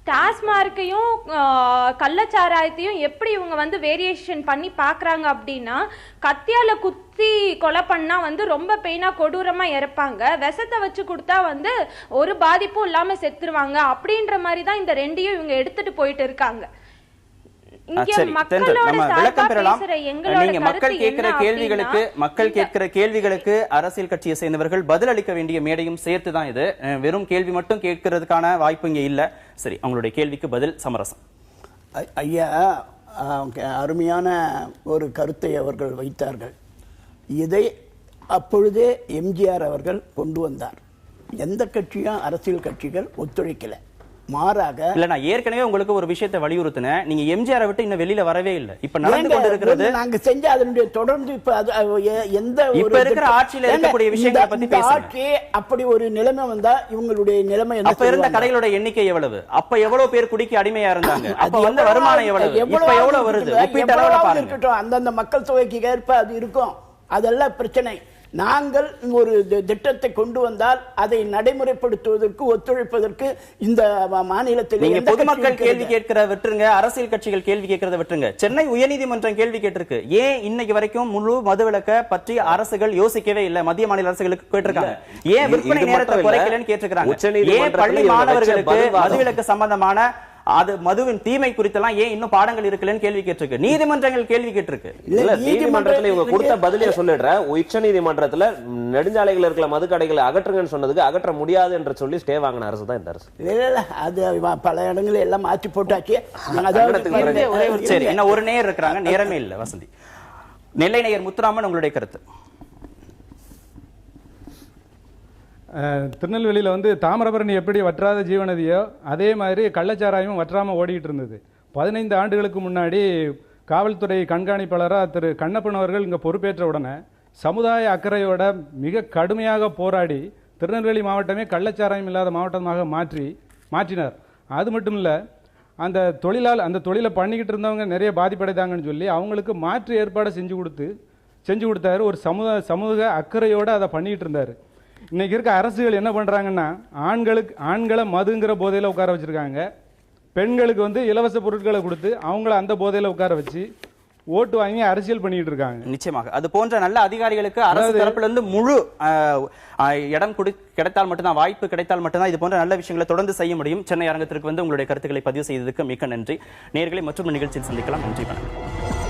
டாஸ்மார்க்கையும் கள்ளச்சாராயத்தையும் எப்படி இவங்க வந்து வேரியேஷன் பண்ணி பாக்குறாங்க அப்படின்னா கத்தியால குத்தி கொலை பண்ணா வந்து ரொம்ப பெயினா கொடூரமா இறப்பாங்க, விஷத்தை வச்சு கொடுத்தா வந்து ஒரு பாதிப்பும் இல்லாம செத்துருவாங்க அப்படின்ற மாதிரி தான் இந்த ரெண்டையும் இவங்க எடுத்துட்டு போயிட்டு இருக்காங்க. இங்க சரி, மக்களோட நம்ம சார்பா விளக்கம் பெறலாம். பேசுற எங்களோட நீங்க மக்கள் கருத்து கேட்கிற என்ன கேள்விகளுக்கு அப்படின்னா, அரசியல் கட்சியை சேர்ந்தவர்கள் பதில் அளிக்க வேண்டிய மேடையும் சேர்த்து தான் இது. வெறும் கேள்வி மட்டும் கேட்கறதுக்கான வாய்ப்பு இங்க இல்ல. சரி, அவங்களுடைய கேள்விக்கு பதில் சமரசம். ஐயா அருமையான ஒரு கருத்தை அவர்கள் வைத்தார்கள். இதை அப்பொழுதே எம்ஜிஆர் அவர்கள் கொண்டு வந்தார். எந்த கட்சியும் அரசியல் கட்சிகள் ஒத்துழைக்கல. மாறாக இல்ல, நான் ஏற்கனவே உங்களுக்கு ஒரு விஷயத்தை வலியுறுத்தினேன். நீங்க எம்ஜிஆரை விட்டு இன்னும் வெளியில வரவே இல்லை. இப்ப நடந்து கொண்டிருக்கிறது நாங்க செஞ்ச அதனுடைய தொடர்ந்து இப்ப எந்த இப்ப இருக்கிற ஆட்சியில இருக்கக்கூடிய விஷயங்களை பத்தி பேசுங்க. ஆட்சி அப்படி ஒரு நிலைமை வந்தா இவங்களுடைய நிலைமை என்ன? அப்ப இருந்த கடைகளோட எண்ணிக்கை எவ்வளவு? அப்ப எவ்வளவு பேர் குடிக்கு அடிமையா இருந்தாங்க? அப்ப வந்த வருமானம் எவ்வளவு? இப்ப எவ்வளவு வருது? ஒப்பீட்டளவுல பாருங்க. அந்தந்த மக்கள் தொகைக்கு ஏற்ப அது இருக்கும். அதெல்லாம் பிரச்சனை. நாங்கள் ஒரு திட்டத்தை கொண்டு வந்தால் அதை நடைமுறைப்படுத்துவதற்கு ஒத்துழைப்பதற்கு இந்த மாநிலத்தில் நீங்க பொதுமக்கள் கேள்வி கேட்கிறத விட்டுருங்க, அரசியல் கட்சிகள் கேள்வி கேட்கிறத விட்டுருங்க. சென்னை உயர்நீதிமன்றம் கேள்வி கேட்டிருக்கு. ஏன் இன்னைக்கு வரைக்கும் முழு மதுவிலக்க பற்றி அரசுகள் யோசிக்கவே இல்லை? மத்திய மாநில அரசுகளுக்கு கேட்டிருக்காங்க. ஏன் விற்பனை நேரத்தை குறைக்கலன்னு கேட்டிருக்காங்க. ஏன் பள்ளி மாணவர்களுக்கு மதுவிலக்கு சம்பந்தமான அது மதுவின் தீமை குறித்தெல்லாம் ஏன் இன்னும் பாடங்கள் இருக்குல்லன்னு கேள்வி கேட்டிருக்கு. நீதிமன்றங்கள் கேள்வி கேட்டிருக்கு. இல்ல, நீதிமன்றத்துல இவங்க கொடுத்த பதிலே சொல்லிடுறேன். உச்ச நீதிமன்றத்துல நெடுஞ்சாலைகள் இருக்கிற மது கடைகளை அகற்றுங்கன்னு சொன்னதுக்கு அகற்ற முடியாது என்று சொல்லி ஸ்டே வாங்கின அரசு தான் இந்த அரசு. இல்ல, அது பல இடங்களில் எல்லாம் மாற்றி போட்டாச்சு. சரி, இன்னும் ஒரு நேயர் இருக்கிறாங்க. நேரமே இல்ல. வசந்தி, நெல்லை நேயர் முத்துராமன், உங்களுடைய கருத்து. திருநெல்வேலியில் வந்து தாமிரபரணி எப்படி வற்றாத ஜீவநதியோ அதே மாதிரி கள்ளச்சாராயமும் வற்றாமல் ஓடிக்கிட்டு இருந்தது. 15 ஆண்டுகளுக்கு முன்னாடி காவல்துறை கண்காணிப்பாளராக திரு கண்ணப்பன் அவர்கள் இங்கே பொறுப்பேற்ற உடனே சமுதாய அக்கறையோட மிக கடுமையாக போராடி திருநெல்வேலி மாவட்டமே கள்ளச்சாராயம் இல்லாத மாவட்டமாக மாற்றினார். அது மட்டும் இல்லை, அந்த தொழிலை பண்ணிக்கிட்டு இருந்தவங்க நிறைய பாதிப்படைந்தாங்கன்னு சொல்லி அவங்களுக்கு மாற்று ஏற்பாடு செஞ்சு கொடுத்தாரு. ஒரு சமூக அக்கறையோடு அதை பண்ணிக்கிட்டு இருந்தார். இன்னைக்கு இருக்க அரசுகள் என்ன பண்றாங்கன்னா, ஆண்களை மதுங்கிற போதையில உட்கார வச்சிருக்காங்க. பெண்களுக்கு வந்து இலவச பொருட்களை கொடுத்து அவங்கள அந்த போதையில உட்கார வச்சு ஓட்டு வாங்கி அரசியல் பண்ணிட்டு இருக்காங்க. நிச்சயமாக அது போன்ற நல்ல அதிகாரிகளுக்கு அரசு தரப்புல இருந்து முழு இடம் கிடைத்தால் மட்டும்தான், வாய்ப்பு கிடைத்தால் மட்டும்தான் இது போன்ற நல்ல விஷயங்களை தொடர்ந்து செய்ய முடியும். சென்னை அரங்கத்திற்கு வந்து உங்களுடைய கருத்துக்களை பதிவு செய்ததுக்கு மிக்க நன்றி. நேயர்களை மற்றொரு நிகழ்ச்சியில் சந்திக்கலாம். நன்றி, வணக்கம்.